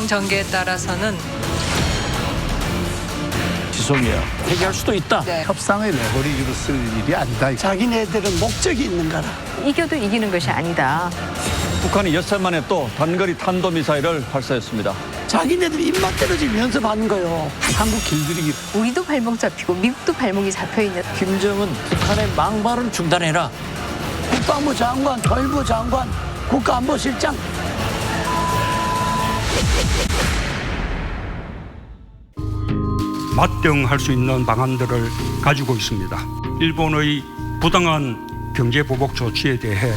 국방 전개에 따라서는 지소미아 회개할 수도 있다. 네. 협상의 레버리지로 쓸 일이 아니다. 자기네들은 목적이 있는 거라. 이겨도 이기는 것이 아니다. 북한이 엿새 만에 또 단거리 탄도미사일을 발사했습니다. 자기네들이 입맛대로 지금 연습하는 거요. 한국 길들이기. 우리도 발목 잡히고 미국도 발목이 잡혀있는. 김정은 북한의 망발을 중단해라. 국방부 장관, 통일부 장관, 국가안보실장. 맞대응할 수 있는 방안들을 가지고 있습니다. 일본의 부당한 경제보복 조치에 대해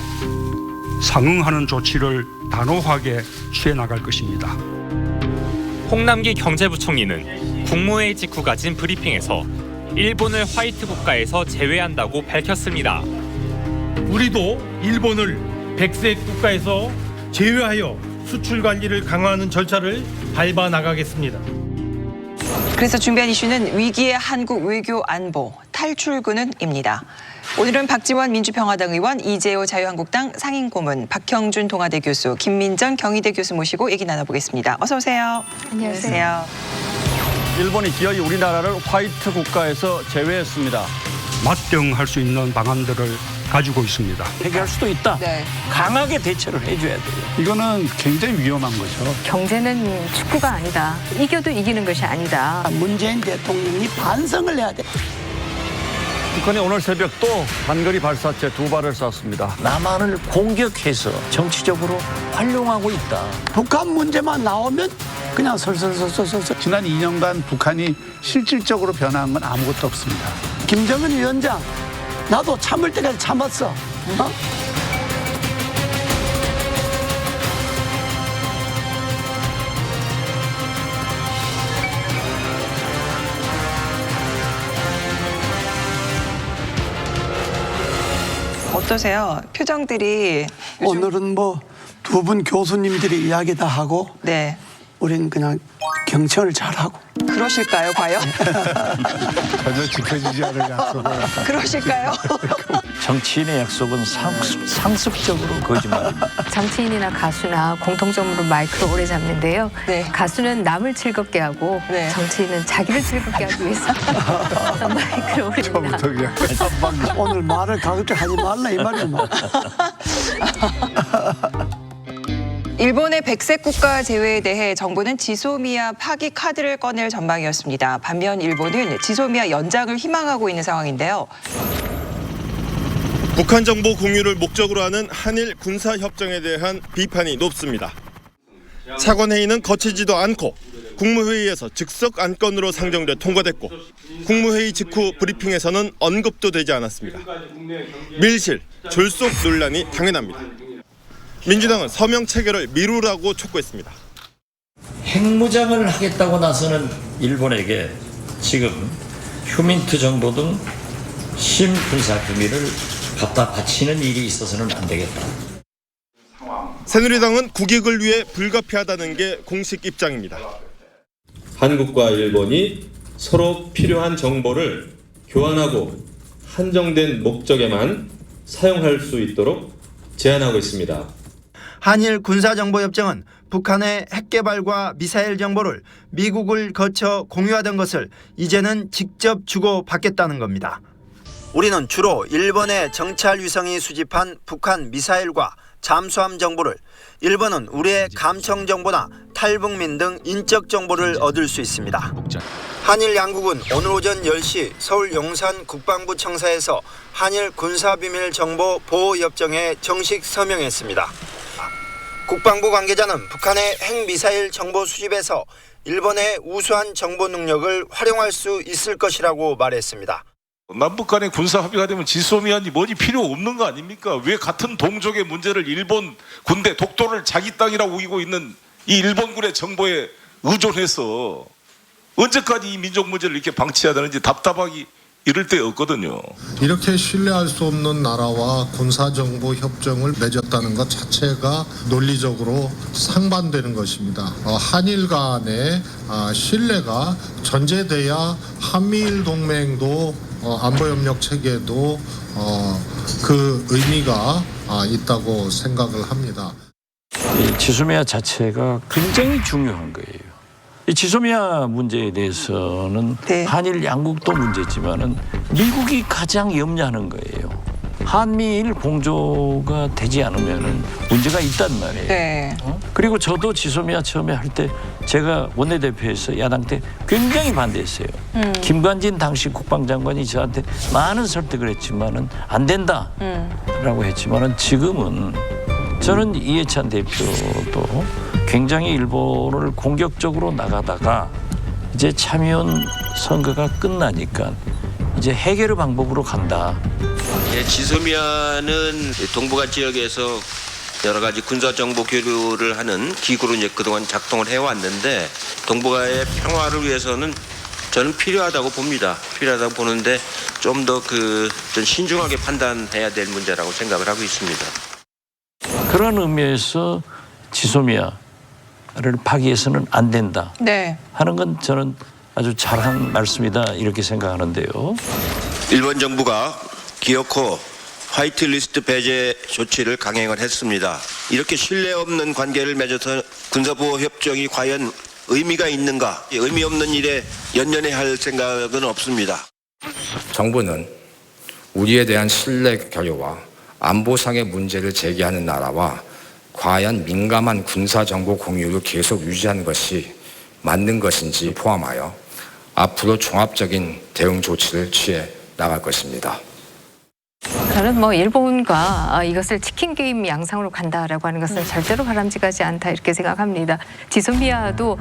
상응하는 조치를 단호하게 취해 나갈 것입니다. 홍남기 경제부총리는 국무회의 직후 가진 브리핑에서 일본을 화이트 국가에서 제외한다고 밝혔습니다. 우리도 일본을 백색 국가에서 제외하여 수출 관리를 강화하는 절차를 밟아 나가겠습니다. 그래서 준비한 이슈는 위기의 한국 외교 안보 탈출구는입니다. 오늘은 박지원 민주평화당 의원, 이재호 자유한국당 상임고문, 박형준 동아대 교수, 김민정 경희대 교수 모시고 얘기 나눠보겠습니다. 어서 오세요. 안녕하세요. 일본이 기어이 우리나라를 화이트 국가에서 제외했습니다. 맞대응할 수 있는 방안들을 가지고 있습니다. 회개할 수도 있다. 네. 강하게 대처를 해줘야 돼요. 이거는 굉장히 위험한 거죠. 경제는 축구가 아니다. 이겨도 이기는 것이 아니다. 문재인 대통령이 반성을 해야 돼. 북한이 오늘 새벽 또 단거리 발사체 2발을 쐈습니다. 남한을 공격해서 정치적으로 활용하고 있다. 북한 문제만 나오면 그냥 설설설설설. 지난 2년간 북한이 실질적으로 변한 건 아무것도 없습니다. 김정은 위원장, 나도 참을 때까지 참았어. 어? 어떠세요? 표정들이 오늘은 뭐 두 분 교수님들이 이야기 다 하고 네. 우린 그냥 경청을 잘하고. 그러실까요, 과연? 전혀 지켜지지 않을 약속을. 그러실까요? 정치인의 약속은 상습적으로 거짓말입니다. 정치인이나 가수나 공통점으로 마이크를 오래 잡는데요. 네. 가수는 남을 즐겁게 하고 네. 정치인은 자기를 즐겁게 하기 위해서 마이크를 오래 잡니다. 처음부터 그냥. 오늘 말을 가급적 하지 말라 이 말이야. 뭐. 일본의 백색 국가 제외에 대해 정부는 지소미아 파기 카드를 꺼낼 전망이었습니다. 반면 일본은 지소미아 연장을 희망하고 있는 상황인데요. 북한 정보 공유를 목적으로 하는 한일 군사협정에 대한 비판이 높습니다. 사관회의는 거치지도 않고 국무회의에서 즉석 안건으로 상정돼 통과됐고 국무회의 직후 브리핑에서는 언급도 되지 않았습니다. 밀실, 졸속 논란이 당연합니다. 민주당은 서명 체결을 미루라고 촉구했습니다. 핵무장을 하겠다고 나서는 일본에게 지금 휴민트 정보 등 신군사 기밀을 갖다 바치는 일이 있어서는 안 되겠다. 새누리당은 국익을 위해 불가피하다는 게 공식 입장입니다. 한국과 일본이 서로 필요한 정보를 교환하고 한정된 목적에만 사용할 수 있도록 제안하고 있습니다. 한일 군사정보협정은 북한의 핵개발과 미사일 정보를 미국을 거쳐 공유하던 것을 이제는 직접 주고받겠다는 겁니다. 우리는 주로 일본의 정찰 위성이 수집한 북한 미사일과 잠수함 정보를, 일본은 우리의 감청 정보나 탈북민 등 인적 정보를 얻을 수 있습니다. 한일 양국은 오늘 오전 10시 서울 용산 국방부 청사에서 한일 군사비밀 정보 보호협정에 정식 서명했습니다. 국방부 관계자는 북한의 핵미사일 정보 수집에서 일본의 우수한 정보 능력을 활용할 수 있을 것이라고 말했습니다. 남북 간의 군사 합의가 되면 지소미아니 뭐니 필요 없는 거 아닙니까? 왜 같은 동족의 문제를 일본 군대 독도를 자기 땅이라고 우기고 있는 이 일본군의 정보에 의존해서 언제까지 이 민족 문제를 이렇게 방치해야 되는지 답답하기 이럴 때 없거든요. 이렇게 신뢰할 수 없는 나라와 군사정보 협정을 맺었다는 것 자체가 논리적으로 상반되는 것입니다. 한일 간의 신뢰가 전제돼야 한미일 동맹도 안보협력 체계도 그 의미가 있다고 생각을 합니다. 이 지소미아 자체가 굉장히 중요한 거예요. 이 지소미아 문제에 대해서는 한일 양국도 문제지만은 미국이 가장 염려하는 거예요. 한미일 공조가 되지 않으면은 문제가 있단 말이에요. 네. 그리고 저도 지소미아 처음에 할 때 제가 원내대표에서 야당 때 굉장히 반대했어요. 김관진 당시 국방장관이 저한테 많은 설득을 했지만은 안 된다라고 했지만은 지금은 저는 이해찬 대표도 굉장히 일본을 공격적으로 나가다가 이제 참여연 선거가 끝나니까 이제 해결의 방법으로 간다. 예, 지소미아는 동북아 지역에서 여러 가지 군사 정보 교류를 하는 기구로 이제 그동안 작동을 해왔는데 동북아의 평화를 위해서는 저는 필요하다고 봅니다. 필요하다고 보는데 좀 더 좀 신중하게 판단해야 될 문제라고 생각을 하고 있습니다. 그런 의미에서 지소미아를 파기해서는 안 된다 하는 건 저는 아주 잘한 말씀이다 이렇게 생각하는데요. 일본 정부가 기어코 화이트리스트 배제 조치를 강행을 했습니다. 이렇게 신뢰 없는 관계를 맺어서 군사보호 협정이 과연 의미가 있는가? 의미 없는 일에 연연해 할 생각은 없습니다. 정부는 우리에 대한 신뢰 결여와 안보상의 문제를 제기하는 나라와 과연 민감한 군사정보 공유를 계속 유지하는 것이 맞는 것인지 포함하여 앞으로 종합적인 대응 조치를 취해 나갈 것입니다. 저는 뭐 일본과 이것을 치킨 게임 양상으로 간다라고 하는 것은 절대로 바람직하지 않다 이렇게 생각합니다. 지소미아도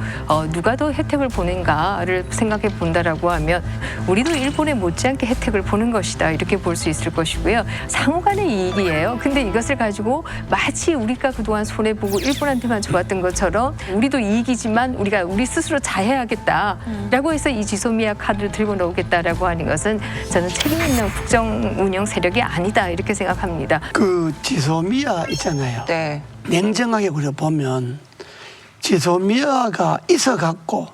누가 더 혜택을 보는가를 생각해 본다라고 하면 우리도 일본에 못지않게 혜택을 보는 것이다 이렇게 볼 수 있을 것이고요. 상호간의 이익이에요. 근데 이것을 가지고 마치 우리가 그동안 손해보고 일본한테만 좋았던 것처럼 우리도 이익이지만 우리 스스로 자해하겠다라고 해서 이 지소미아 카드를 들고 나오겠다라고 하는 것은 저는 책임 있는 국정 운영 세력이 아니다 이렇게 생각합니다. 그 지소미아 있잖아요. 냉정하게 그려보면 지소미아가 있어갖고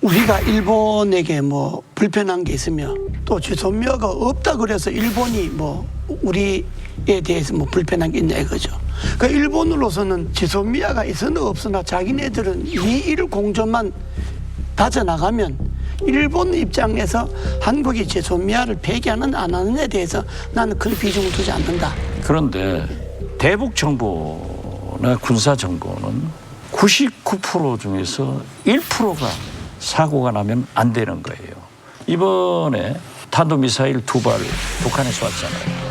우리가 일본에게 뭐 불편한 게 있으며 또 지소미아가 없다 그래서 일본이 뭐 우리에 대해서 뭐 불편한 게 있냐 이거죠. 그러니까 일본으로서는 지소미아가 있으나 없으나 자기네들은 미일 공조만 다져나가면 일본 입장에서 한국이 지소미아를 폐기하는 안 하는에 대해서 나는 큰 비중을 두지 않는다. 그런데 대북 정보나 군사 정보는 99% 중에서 1%가 사고가 나면 안 되는 거예요. 이번에 탄도미사일 2발 북한에서 왔잖아요.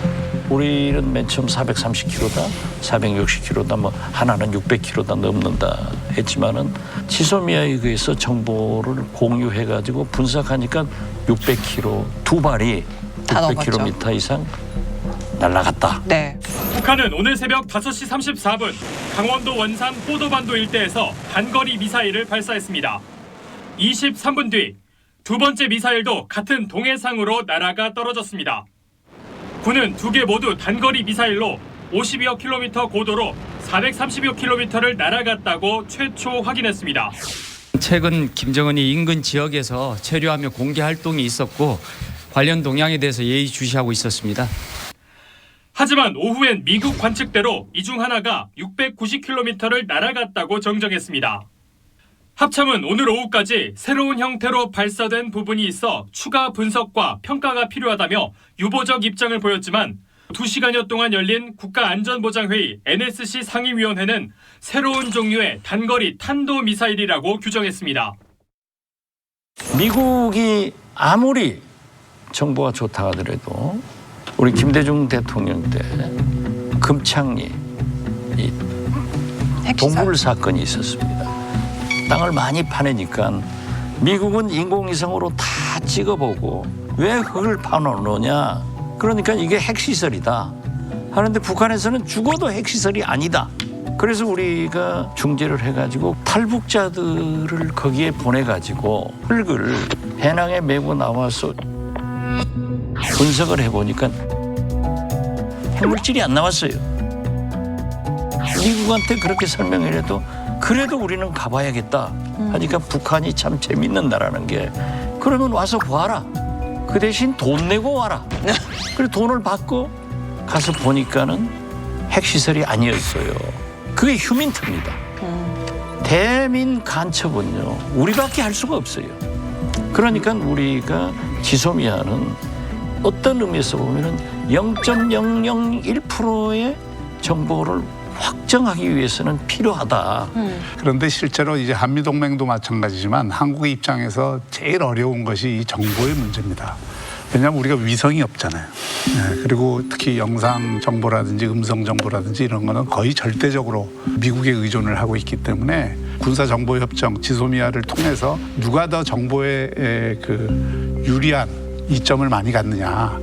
우리는 맨 처음 430km다, 460km다, 뭐 하나는 600km다 넘는다 했지만은 지소미아에 의해서 정보를 공유해가지고 분석하니까 600km, 2발이 600km 이상 날아갔다. 북한은 오늘 새벽 5시 34분 강원도 원산 포도반도 일대에서 단거리 미사일을 발사했습니다. 23분 뒤 두 번째 미사일도 같은 동해상으로 날아가 떨어졌습니다. 군은 두 개 모두 단거리 미사일로 50여 킬로미터 고도로 430여 킬로미터를 날아갔다고 최초 확인했습니다. 최근 김정은이 인근 지역에서 체류하며 공개 활동이 있었고 관련 동향에 대해서 예의주시하고 있었습니다. 하지만 오후엔 미국 관측대로 이 중 하나가 690킬로미터를 날아갔다고 정정했습니다. 합참은 오늘 오후까지 새로운 형태로 발사된 부분이 있어 추가 분석과 평가가 필요하다며 유보적 입장을 보였지만 2시간여 동안 열린 국가안전보장회의 NSC 상임위원회는 새로운 종류의 단거리 탄도미사일이라고 규정했습니다. 미국이 아무리 정보가 좋다 하더라도 우리 김대중 대통령 때 금창리 동물 사건이 있었습니다. 땅을 많이 파내니까 미국은 인공위성으로 다 찍어보고 왜 그걸 파놓느냐. 그러니까 이게 핵시설이다 하는데 북한에서는 죽어도 핵시설이 아니다. 그래서 우리가 중재를 해가지고 탈북자들을 거기에 보내가지고 흙을 해낭에 메고 나와서 분석을 해보니까 핵물질이 안 나왔어요. 미국한테 그렇게 설명을 해도 그래도 우리는 가봐야겠다 하니까 북한이 참 재밌는 나라는 게 그러면 와서 봐라. 그 대신 돈 내고 와라. 그래서 돈을 받고 가서 보니까는 핵시설이 아니었어요. 그게 휴민트입니다. 대민 간첩은요 우리밖에 할 수가 없어요. 그러니까 우리가 지소미아는 어떤 의미에서 보면은 0.001%의 정보를 확정하기 위해서는 필요하다. 그런데 실제로 이제 한미동맹도 마찬가지지만 한국의 입장에서 제일 어려운 것이 이 정보의 문제입니다. 왜냐하면 우리가 위성이 없잖아요. 네, 그리고 특히 영상 정보라든지 음성 정보라든지 이런 거는 거의 절대적으로 미국에 의존을 하고 있기 때문에 군사정보협정 지소미아를 통해서 누가 더 정보에 그 유리한 이점을 많이 갖느냐.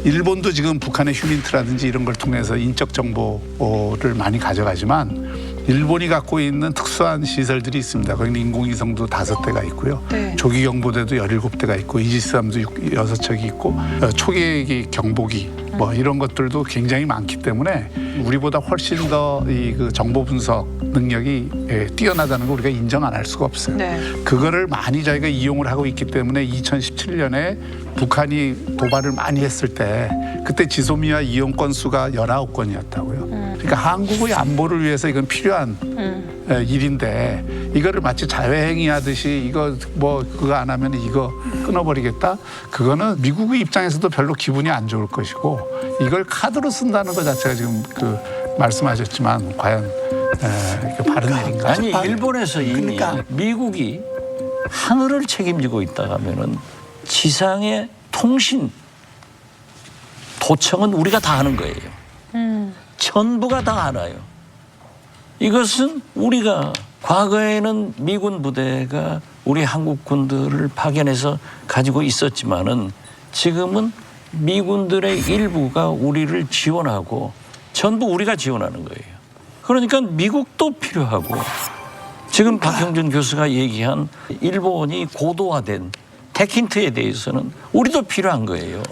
일본도 지금 북한의 휴민트라든지 이런 걸 통해서 인적 정보를 많이 가져가지만 일본이 갖고 있는 특수한 시설들이 있습니다. 거기는 인공위성도 5대가 있고요. 네. 조기경보대도 17대가 있고 이지스함도 6척이 있고 초계기 경보기 뭐 이런 것들도 굉장히 많기 때문에 우리보다 훨씬 더 이 그 정보 분석 능력이 뛰어나다는 걸 우리가 인정 안 할 수가 없어요. 네. 그거를 많이 저희가 이용을 하고 있기 때문에 2017년에 북한이 도발을 많이 했을 때 그때 지소미아 이용 건수가 19건이었다고요. 그러니까 한국의 안보를 위해서 이건 필요한 일인데 이거를 마치 자회행위 하듯이 이거 뭐 그거 안 하면 이거 끊어버리겠다. 그거는 미국의 입장에서도 별로 기분이 안 좋을 것이고 이걸 카드로 쓴다는 것 자체가 지금 그 말씀하셨지만 과연 이게 바른 일인가? 아니 일본에서 이미 미국이 하늘을 책임지고 있다 하면은 지상의 통신 도청은 우리가 다 하는 거예요. 전부가 다 알아요. 이것은 우리가 과거에는 미군 부대가 우리 한국 군들을 파견해서 가지고 있었지만은 지금은 미군들의 일부가 우리를 지원하고 전부 우리가 지원하는 거예요. 그러니까 미국도 필요하고 지금 박형준 교수가 얘기한 일본이 고도화된 테킨트에 대해서는 우리도 필요한 거예요.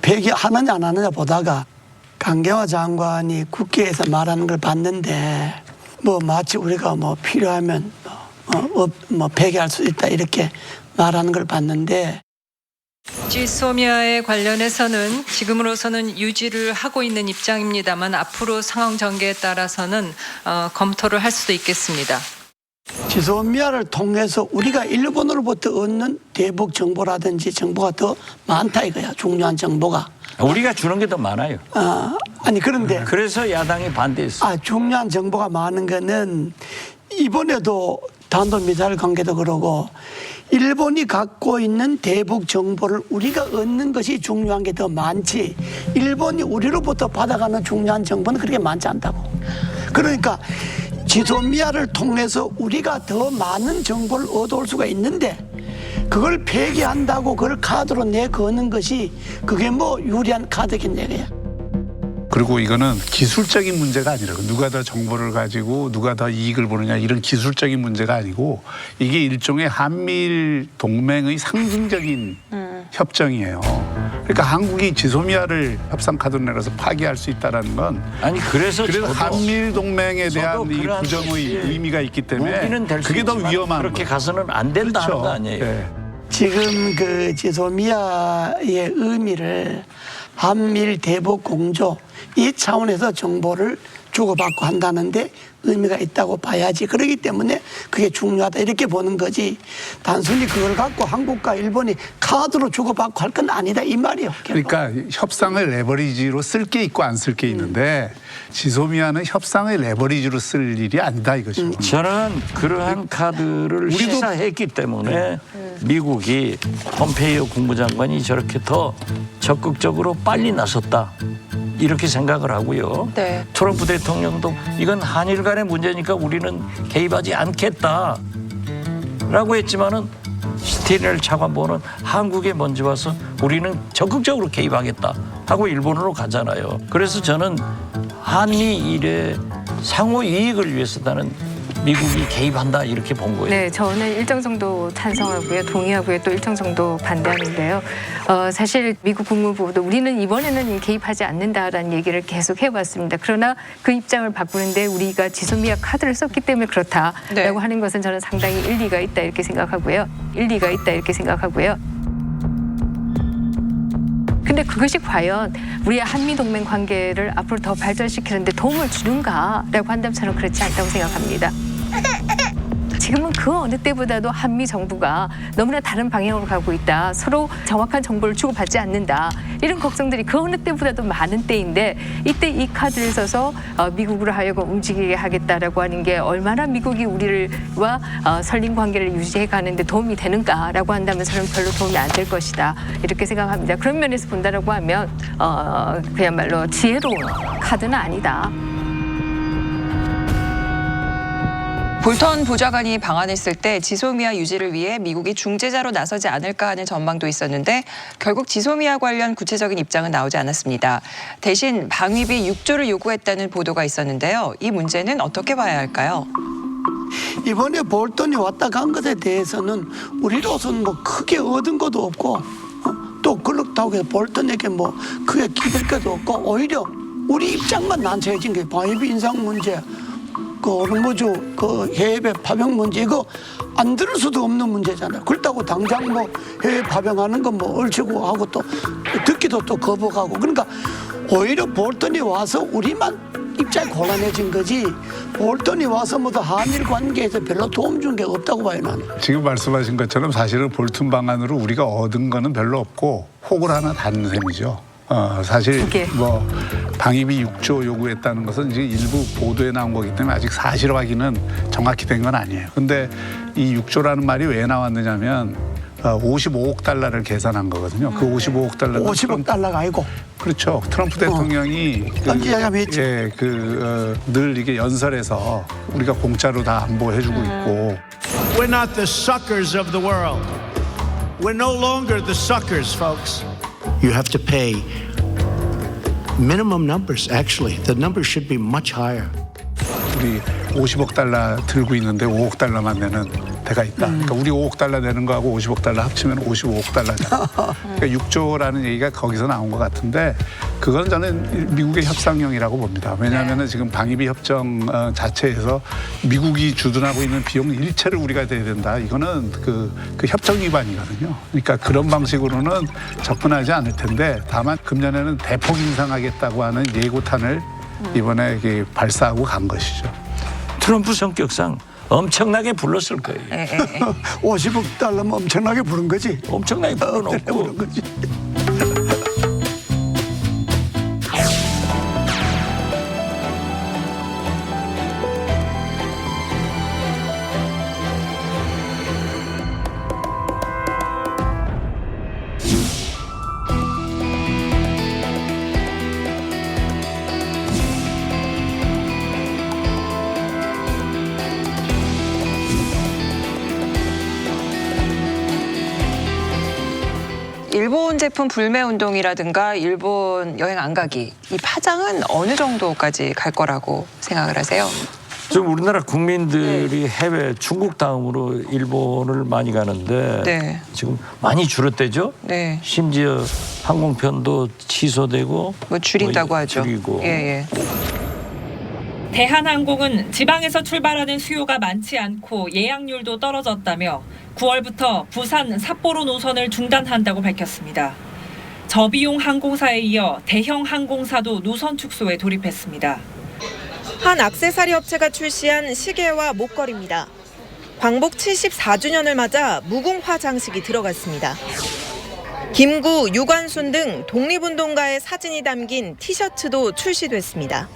배기하느냐 안 하느냐 보다가 강경화 장관이 국회에서 말하는 걸 봤는데 뭐 마치 우리가 뭐 필요하면 뭐 폐기할 수 있다 이렇게 말하는 걸 봤는데 지소미아에 관련해서는 지금으로서는 유지를 하고 있는 입장입니다만 앞으로 상황 전개에 따라서는 검토를 할 수도 있겠습니다. 지소미아를 통해서 우리가 일본으로부터 얻는 대북 정보라든지 정보가 더 많다 이거야. 중요한 정보가. 우리가 주는 게 더 많아요. 아니 그런데 그래서 야당이 반대했어. 중요한 정보가 많은 거는 이번에도 탄도미사일 관계도 그러고 일본이 갖고 있는 대북 정보를 우리가 얻는 것이 중요한 게 더 많지 일본이 우리로부터 받아가는 중요한 정보는 그렇게 많지 않다고. 그러니까 지소미아를 통해서 우리가 더 많은 정보를 얻어올 수가 있는데 그걸 폐기한다고 그걸 카드로 내거는 것이 그게 뭐 유리한 카드겠냐 그야. 그리고 이거는 기술적인 문제가 아니라 누가 더 정보를 가지고 누가 더 이익을 보느냐 이런 기술적인 문제가 아니고 이게 일종의 한미일 동맹의 상징적인 협정이에요. 그러니까 한국이 지소미아를 협상 카드로 내려서 파기할 수 있다는 건 그래서 한미일 동맹에 대한 이 부정의 의미가 있기 때문에 그게 더 위험한 그렇게 가서는 안 된다는 그렇죠. 거 아니에요. 네. 지금 그 지소미아의 의미를 한미일 대북 공조 이 차원에서 정보를 주고받고 한다는데 의미가 있다고 봐야지. 그렇기 때문에 그게 중요하다 이렇게 보는 거지. 단순히 그걸 갖고 한국과 일본이 카드로 주고받고 할 건 아니다 이 말이에요. 그러니까 협상을 레버리지로 쓸 게 있고 안 쓸 게 있는데 지소미아는 협상의 레버리지로 쓸 일이 아니다 이거죠. 저는 그러한 카드를 시사했기 때문에 미국이 폼페이오 국무장관이 저렇게 더 적극적으로 빨리 나섰다. 이렇게 생각을 하고요. 네. 트럼프 대통령도 이건 한일 간의 문제니까 우리는 개입하지 않겠다라고 했지만은 스티넬 차관보는 한국에 먼저 와서 우리는 적극적으로 개입하겠다 하고 일본으로 가잖아요. 그래서 저는 한미일의 상호 이익을 위해서 나는 미국이 개입한다 이렇게 본 거예요. 네, 저는 일정 정도 찬성하고요, 동의하고요, 또 일정 정도 반대하는데요. 사실 미국 국무부도 우리는 이번에는 개입하지 않는다라는 얘기를 계속 해왔습니다. 그러나 그 입장을 바꾸는데 우리가 지소미아 카드를 썼기 때문에 그렇다라고 하는 것은 저는 상당히 일리가 있다 이렇게 생각하고요. 근데 근데 그것이 과연 우리의 한미 동맹 관계를 앞으로 더 발전시키는데 도움을 주는가라고 한다면 저는 그렇지 않다고 생각합니다. 지금은 그 어느 때보다도 한미 정부가 너무나 다른 방향으로 가고 있다. 서로 정확한 정보를 주고받지 않는다. 이런 걱정들이 그 어느 때보다도 많은 때인데 이때 이 카드를 써서 미국으로 하여금 움직이게 하겠다라고 하는 게 얼마나 미국이 우리와 설린 관계를 유지해 가는 데 도움이 되는가라고 한다면 저는 별로 도움이 안 될 것이다. 이렇게 생각합니다. 그런 면에서 본다라고 하면 그야말로 지혜로운 카드는 아니다. 볼턴 보좌관이 방한했을 때 지소미아 유지를 위해 미국이 중재자로 나서지 않을까 하는 전망도 있었는데 결국 지소미아 관련 구체적인 입장은 나오지 않았습니다. 대신 방위비 6조를 요구했다는 보도가 있었는데요. 이 문제는 어떻게 봐야 할까요? 이번에 볼턴이 왔다 간 것에 대해서는 우리로서는 뭐 크게 얻은 것도 없고 또 그렇다고 해서 볼턴에게 뭐 크게 기댈 것도 없고 오히려 우리 입장만 난처해진 게 방위비 인상 문제, 그 뭐죠, 그 해외 파병 문제 이거 안 들을 수도 없는 문제잖아요. 그렇다고 당장 뭐 해외 파병하는 건 뭐 얼추고 하고 또 듣기도 또 거부하고 그러니까 오히려 볼턴이 와서 우리만 입장이 곤란해진 거지 볼턴이 와서 모두 한일 관계에서 별로 도움 준 게 없다고 봐요 나는. 지금 말씀하신 것처럼 사실은 볼턴 방안으로 우리가 얻은 거는 별로 없고 혹을 하나 단 셈이죠. 사실 뭐 방위비 6조 요구했다는 것은 이제 일부 보도에 나온 거기 때문에 아직 사실 확인은 정확히 된 건 아니에요. 근데 이 6조라는 말이 왜 나왔느냐면 55억 달러를 계산한 거거든요. 그 55억 달러. 50억 달러가 아니고. 그렇죠. 트럼프 대통령이 예, 늘 이게 연설에서 우리가 공짜로 다 안보해주고 있고. We're not the suckers of the world. We're no longer the suckers, folks. You have to pay minimum numbers. Actually, the numbers should be much higher. 우리 50억 달러 들고 있는데 5억 달러만 내는 데가 있다. 그러니까 우리 5억 달러 내는 거하고 50억 달러 합치면 55억 달러잖아. 그러니까 6조라는 얘기가 거기서 나온 것 같은데 그건 저는 미국의 협상용이라고 봅니다. 왜냐하면 지금 방위비 협정 자체에서 미국이 주둔하고 있는 비용 일체를 우리가 대야 된다. 이거는 그 협정 위반이거든요. 그러니까 그런 방식으로는 접근하지 않을 텐데 다만 금년에는 대폭 인상하겠다고 하는 예고탄을 이번에 발사하고 간 것이죠. 트럼프 성격상 엄청나게 불렀을 거예요. 50억 달러면 엄청나게 부른 거지. 엄청나게 불러놓고. 일본 제품 불매 운동이라든가 일본 여행 안 가기 이 파장은 어느 정도까지 갈 거라고 생각을 하세요? 지금 우리나라 국민들이 해외 중국 다음으로 일본을 많이 가는데 지금 많이 줄었대죠. 심지어 항공편도 취소되고 뭐 줄인다고 하죠. 줄이고. 대한항공은 지방에서 출발하는 수요가 많지 않고 예약률도 떨어졌다며 9월부터 부산, 삿포로 노선을 중단한다고 밝혔습니다. 저비용 항공사에 이어 대형 항공사도 노선 축소에 돌입했습니다. 한 액세서리 업체가 출시한 시계와 목걸이입니다. 광복 74주년을 맞아 무궁화 장식이 들어갔습니다. 김구, 유관순 등 독립운동가의 사진이 담긴 티셔츠도 출시됐습니다.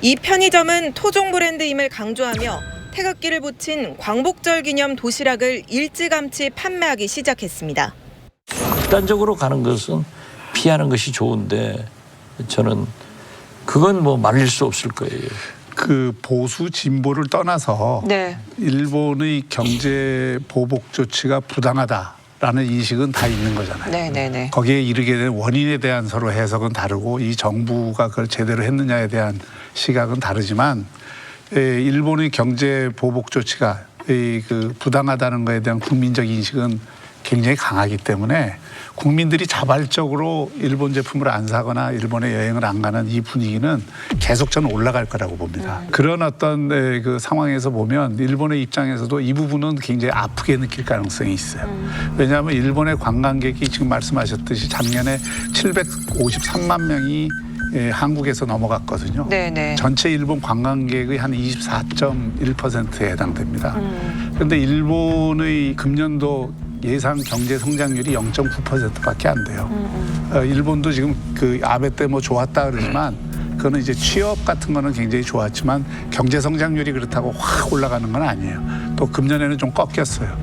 이 편의점은 토종 브랜드임을 강조하며 태극기를 붙인 광복절 기념 도시락을 일찌감치 판매하기 시작했습니다. 극단적으로 가는 것은 피하는 것이 좋은데 저는 그건 뭐 말릴 수 없을 거예요. 그 보수 진보를 떠나서 일본의 경제 보복 조치가 부당하다라는 인식은 다 있는 거잖아요. 거기에 이르게 된 원인에 대한 서로 해석은 다르고 이 정부가 그걸 제대로 했느냐에 대한 시각은 다르지만 일본의 경제 보복 조치가 그 부당하다는 것에 대한 국민적 인식은 굉장히 강하기 때문에 국민들이 자발적으로 일본 제품을 안 사거나 일본에 여행을 안 가는 이 분위기는 계속 저는 올라갈 거라고 봅니다. 그런 어떤 그 상황에서 보면 일본의 입장에서도 이 부분은 굉장히 아프게 느낄 가능성이 있어요. 왜냐하면 일본의 관광객이 지금 말씀하셨듯이 작년에 753만 명이 한국에서 넘어갔거든요. 네네. 전체 일본 관광객의 한 24.1%에 해당됩니다. 그런데 일본의 금년도 예상 경제 성장률이 0.9%밖에 안 돼요. 일본도 지금 그 아베 때 뭐 좋았다 그러지만 그거는 이제 취업 같은 거는 굉장히 좋았지만 경제 성장률이 그렇다고 확 올라가는 건 아니에요. 또 금년에는 좀 꺾였어요.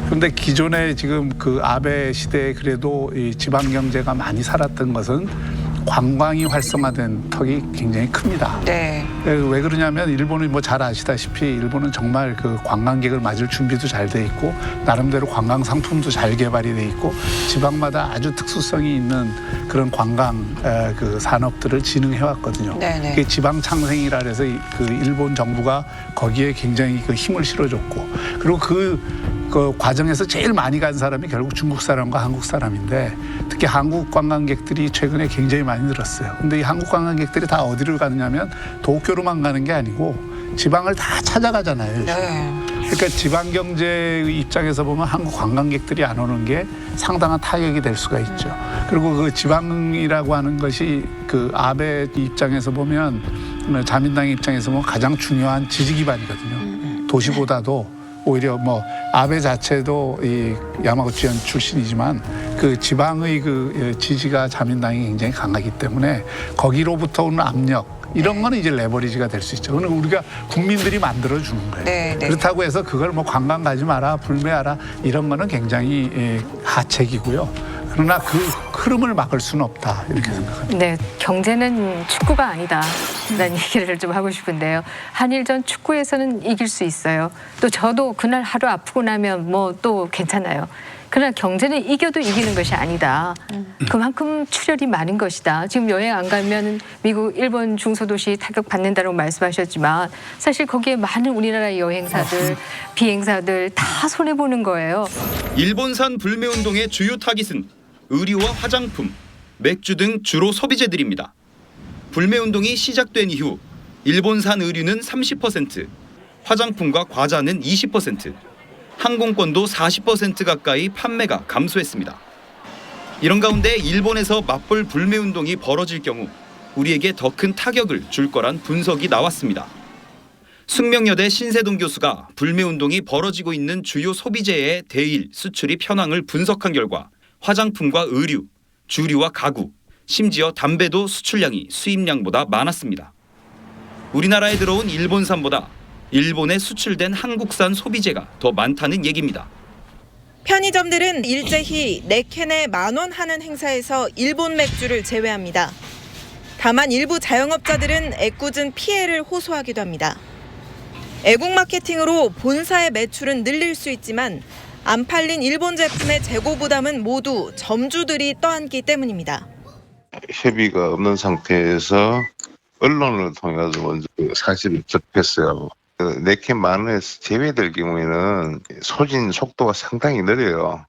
그런데 기존에 지금 그 아베 시대에 그래도 이 지방 경제가 많이 살았던 것은 관광이 활성화된 턱이 굉장히 큽니다. 네. 왜 그러냐면 일본이 뭐 잘 아시다시피 일본은 정말 그 관광객을 맞을 준비도 잘 돼 있고 나름대로 관광 상품도 잘 개발이 돼 있고 지방마다 아주 특수성이 있는 그런 관광 그 산업들을 진흥해 왔거든요. 네네. 그게 지방 창생이라 해서 그 일본 정부가 거기에 굉장히 그 힘을 실어줬고 그리고 그 과정에서 제일 많이 간 사람이 결국 중국 사람과 한국 사람인데 특히 한국 관광객들이 최근에 굉장히 많이 늘었어요. 근데 이 한국 관광객들이 다 어디를 가느냐면 도쿄로만 가는 게 아니고 지방을 다 찾아가잖아요. 요즘. 네. 그러니까 지방 경제의 입장에서 보면 한국 관광객들이 안 오는 게 상당한 타격이 될 수가 있죠. 그리고 그 지방이라고 하는 것이 그 아베 입장에서 보면 자민당 입장에서 보면 가장 중요한 지지 기반이거든요. 도시보다도 오히려 뭐 아베 자체도 이 야마구치현 출신이지만 그 지방의 그 지지가 자민당이 굉장히 강하기 때문에 거기로부터 오는 압력 이런 거는 이제 레버리지가 될 수 있죠. 그건 우리가 국민들이 만들어 주는 거예요. 네, 네. 그렇다고 해서 그걸 뭐 관광 가지 마라, 불매하라 이런 거는 굉장히 하책이고요. 그러나 그 흐름을 막을 수는 없다 이렇게 생각합니다. 네, 경제는 축구가 아니다. 라는 얘기를 좀 하고 싶은데요. 한일전 축구에서는 이길 수 있어요. 또 저도 그날 하루 아프고 나면 뭐 또 괜찮아요. 그러나 경제는 이겨도 이기는 것이 아니다. 그만큼 출혈이 많은 것이다. 지금 여행 안 가면 미국, 일본 중소도시 타격받는다고 말씀하셨지만 사실 거기에 많은 우리나라 여행사들, 비행사들 다 손해보는 거예요. 일본산 불매운동의 주요 타깃은 의류와 화장품, 맥주 등 주로 소비재들입니다. 불매운동이 시작된 이후 일본산 의류는 30%, 화장품과 과자는 20%, 항공권도 40% 가까이 판매가 감소했습니다. 이런 가운데 일본에서 맞불 불매운동이 벌어질 경우 우리에게 더 큰 타격을 줄 거란 분석이 나왔습니다. 숙명여대 신세동 교수가 불매운동이 벌어지고 있는 주요 소비재의 대일 수출입 현황을 분석한 결과 화장품과 의류, 주류와 가구, 심지어 담배도 수출량이 수입량보다 많았습니다. 우리나라에 들어온 일본산보다 일본에 수출된 한국산 소비재가 더 많다는 얘기입니다. 편의점들은 일제히 4캔에 10,000원 하는 행사에서 일본 맥주를 제외합니다. 다만 일부 자영업자들은 애꿎은 피해를 호소하기도 합니다. 애국 마케팅으로 본사의 매출은 늘릴 수 있지만 안 팔린 일본 제품의 재고 부담은 모두 점주들이 떠안기 때문입니다. 협의가 없는 상태에서 언론을 통해서 먼저 사실을 접했어요. 4캔 10,000원에서 제외될 경우에는 소진 속도가 상당히 느려요.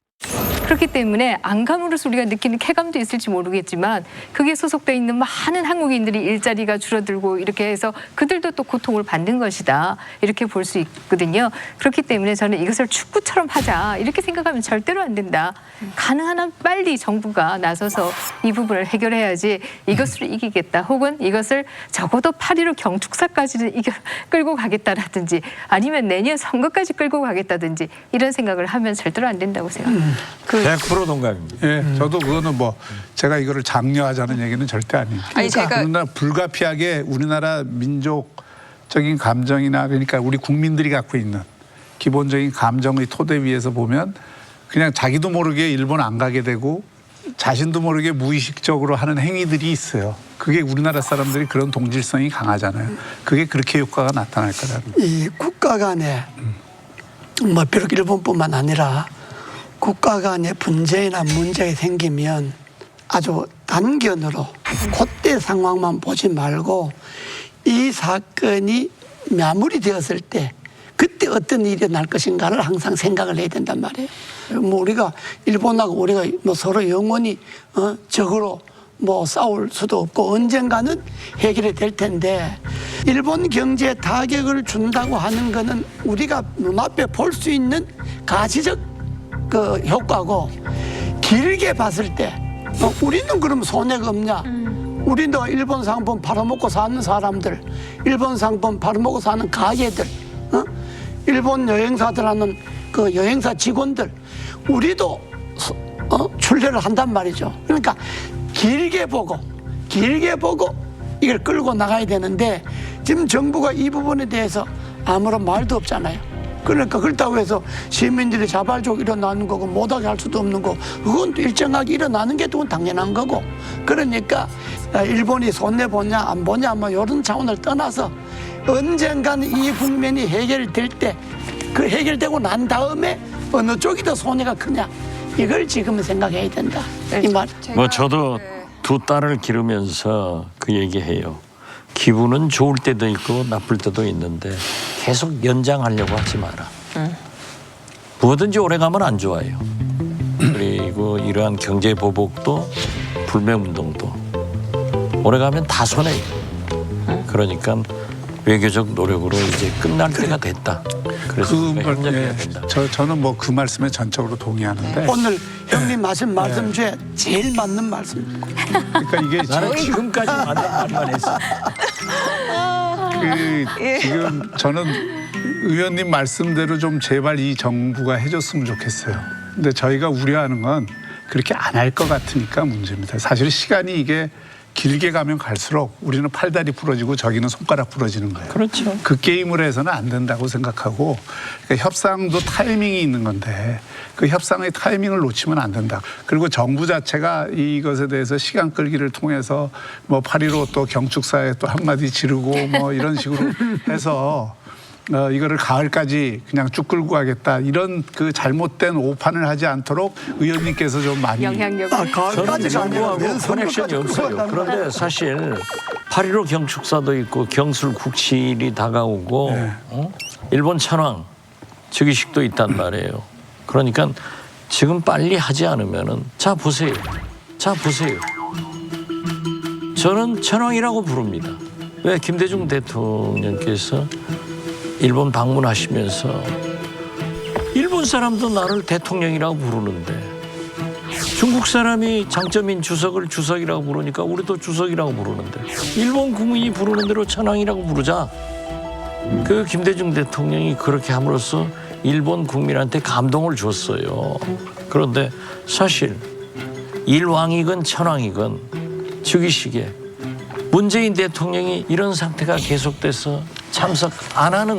그렇기 때문에 안 감으로써 우리가 느끼는 쾌감도 있을지 모르겠지만 그게 소속돼 있는 많은 한국인들이 일자리가 줄어들고 이렇게 해서 그들도 또 고통을 받는 것이다. 이렇게 볼 수 있거든요. 그렇기 때문에 저는 이것을 축구처럼 하자 이렇게 생각하면 절대로 안 된다. 가능한 한 빨리 정부가 나서서 이 부분을 해결해야지 이것을 이기겠다. 혹은 이것을 적어도 8.15 경축사까지는 끌고 가겠다라든지 아니면 내년 선거까지 끌고 가겠다든지 이런 생각을 하면 절대로 안 된다고 생각합니다. 100% 동감입니다. 예, 저도 그거는 뭐 제가 이거를 장려하자는 얘기는 절대 아닙니다. 아니, 제가 그러나 불가피하게 우리나라 민족적인 감정이나 그러니까 우리 국민들이 갖고 있는 기본적인 감정의 토대 위에서 보면 그냥 자기도 모르게 일본 안 가게 되고 자신도 모르게 무의식적으로 하는 행위들이 있어요. 그게 우리나라 사람들이 그런 동질성이 강하잖아요. 그게 그렇게 효과가 나타날 거라는. 이 국가 간에 뭐 비록 일본뿐만 아니라 국가 간의 분쟁이나 문제가 생기면 아주 단견으로 그때 상황만 보지 말고 이 사건이 마무리되었을 때 그때 어떤 일이 날 것인가를 항상 생각을 해야 된단 말이에요. 뭐 우리가 일본하고 우리가 뭐 서로 영원히 적으로 뭐 싸울 수도 없고 언젠가는 해결이 될 텐데 일본 경제에 타격을 준다고 하는 거는 우리가 눈앞에 볼 수 있는 가시적 그 효과고 길게 봤을 때 우리는 그럼 손해가 없냐? 우리도 일본 상품 팔아먹고 사는 사람들, 일본 상품 팔아먹고 사는 가게들, 일본 여행사들 하는 그 여행사 직원들, 우리도 출혈을 한단 말이죠. 그러니까 길게 보고 이걸 끌고 나가야 되는데 지금 정부가 이 부분에 대해서 아무런 말도 없잖아요. 그러니까 그렇다고 해서 시민들이 자발적으로 일어나는 거고 못하게 할 수도 없는 거고 그건 또 일정하게 일어나는 게 또 당연한 거고 그러니까 일본이 손해보냐 안 보냐 뭐 이런 차원을 떠나서 언젠가는 이 국면이 해결될 때 그 해결되고 난 다음에 어느 쪽이 더 손해가 크냐 이걸 지금 생각해야 된다 이 말. 뭐 저도 두 딸을 기르면서 그 얘기해요. 기분은 좋을 때도 있고 나쁠 때도 있는데 계속 연장하려고 하지 마라. 뭐든지 오래 가면 안 좋아요. 그리고 이러한 경제 보복도 불매운동도 오래 가면 다 손해요. 그러니까 외교적 노력으로 이제 끝날 때가 됐다. 그래서 협력해야 된다. 저는 뭐 그 말씀에 전적으로 동의하는데 오늘 형님 하신 말씀 중에 제일 맞는 말씀. 그러니까 이게 나는 지금까지 맞는 말만 했어. 지금 저는 의원님 말씀대로 좀 제발 이 정부가 해줬으면 좋겠어요. 근데 저희가 우려하는 건 그렇게 안 할 것 같으니까 문제입니다. 사실 시간이 이게 길게 가면 갈수록 우리는 팔다리 부러지고 저기는 손가락 부러지는 거예요. 그렇죠. 그 게임을 해서는 안 된다고 생각하고 그러니까 협상도 타이밍이 있는 건데 그 협상의 타이밍을 놓치면 안 된다. 그리고 정부 자체가 이것에 대해서 시간 끌기를 통해서 뭐 8.15 또 경축사에 또 한마디 지르고 뭐 이런 식으로 해서 이거를 가을까지 그냥 쭉 끌고 가겠다 이런 그 잘못된 오판을 하지 않도록 의원님께서 좀 많이 영향력을 저는 정부하고 커넥션이 없어요. 그런데 사실 8.15 경축사도 있고 경술 국칠이 다가오고 일본 천황 즉위식도 있단 말이에요. 그러니까 지금 빨리 하지 않으면은 자 보세요. 저는 천황이라고 부릅니다. 왜 김대중 대통령께서 일본 방문하시면서 일본 사람도 나를 대통령이라고 부르는데 중국 사람이 장쩌민 주석을 주석이라고 부르니까 우리도 주석이라고 부르는데 일본 국민이 부르는 대로 천황이라고 부르자. 그 김대중 대통령이 그렇게 함으로써 일본 국민한테 감동을 줬어요. 그런데 사실 일왕이건 천황이건 즉위식에 문재인 대통령이 이런 상태가 계속돼서 참석 안 하는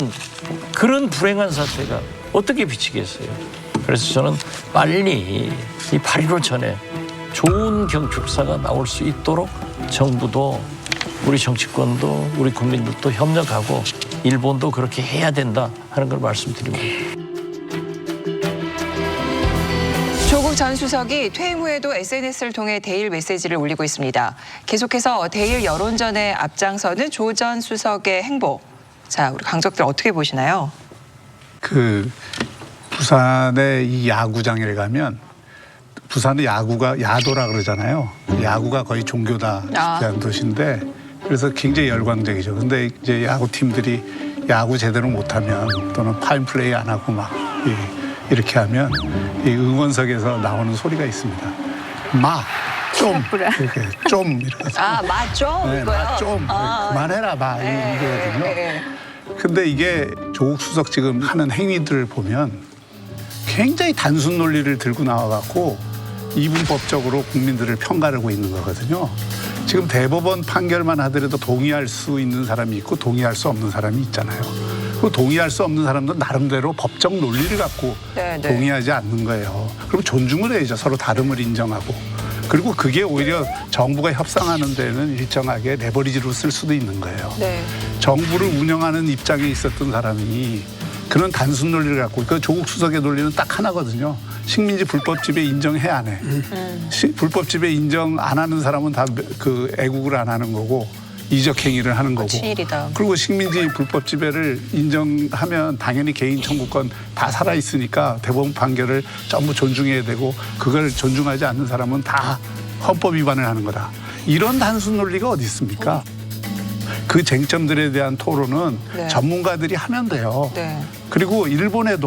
그런 불행한 사태가 어떻게 비치겠어요. 그래서 저는 빨리 이 8.15 전에 좋은 경축사가 나올 수 있도록 정부도 우리 정치권도 우리 국민들도 협력하고 일본도 그렇게 해야 된다 하는 걸 말씀드립니다. 조국 전 수석이 퇴임 후에도 SNS를 통해 대일 메시지를 올리고 있습니다. 계속해서 대일 여론전에 앞장서는 조 전 수석의 행보. 자, 우리 강적들 어떻게 보시나요? 그 부산의 이 야구장에 가면 부산의 야구가 야도라 그러잖아요. 야구가 거의 종교다 시대한 도시인데 그래서 굉장히 열광적이죠. 근데 이제 야구팀들이 야구 제대로 못하면 또는 파인 플레이 안 하고 막 이렇게 하면 이 응원석에서 나오는 소리가 있습니다. 이렇게 좀 이렇게. 맞죠? 네, 좀 그만해라 이거거든요. 근데 이게 조국 수석 지금 하는 행위들을 보면 굉장히 단순 논리를 들고 나와갖고 이분법적으로 국민들을 편가르고 있는 거거든요. 지금 대법원 판결만 하더라도 동의할 수 있는 사람이 있고 동의할 수 없는 사람이 있잖아요. 그 동의할 수 없는 사람도 나름대로 법적 논리를 갖고 동의하지 않는 거예요. 그럼 존중을 해야죠. 서로 다름을 인정하고. 그리고 그게 오히려 정부가 협상하는 데는 일정하게 레버리지로 쓸 수도 있는 거예요. 정부를 운영하는 입장에 있었던 사람이 그런 단순 논리를 갖고 그 조국 수석의 논리는 딱 하나거든요. 식민지 불법지배 인정해 안 해. 불법지배 인정 안 하는 사람은 다 그 애국을 안 하는 거고 이적 행위를 하는 거고. 친일이다. 그리고 식민지 불법 지배를 인정하면 당연히 개인 청구권 다 살아 있으니까 대법원 판결을 전부 존중해야 되고 그걸 존중하지 않는 사람은 다 헌법 위반을 하는 거다. 이런 단순 논리가 어디 있습니까? 그 쟁점들에 대한 토론은 네. 전문가들이 하면 돼요. 네. 그리고 일본의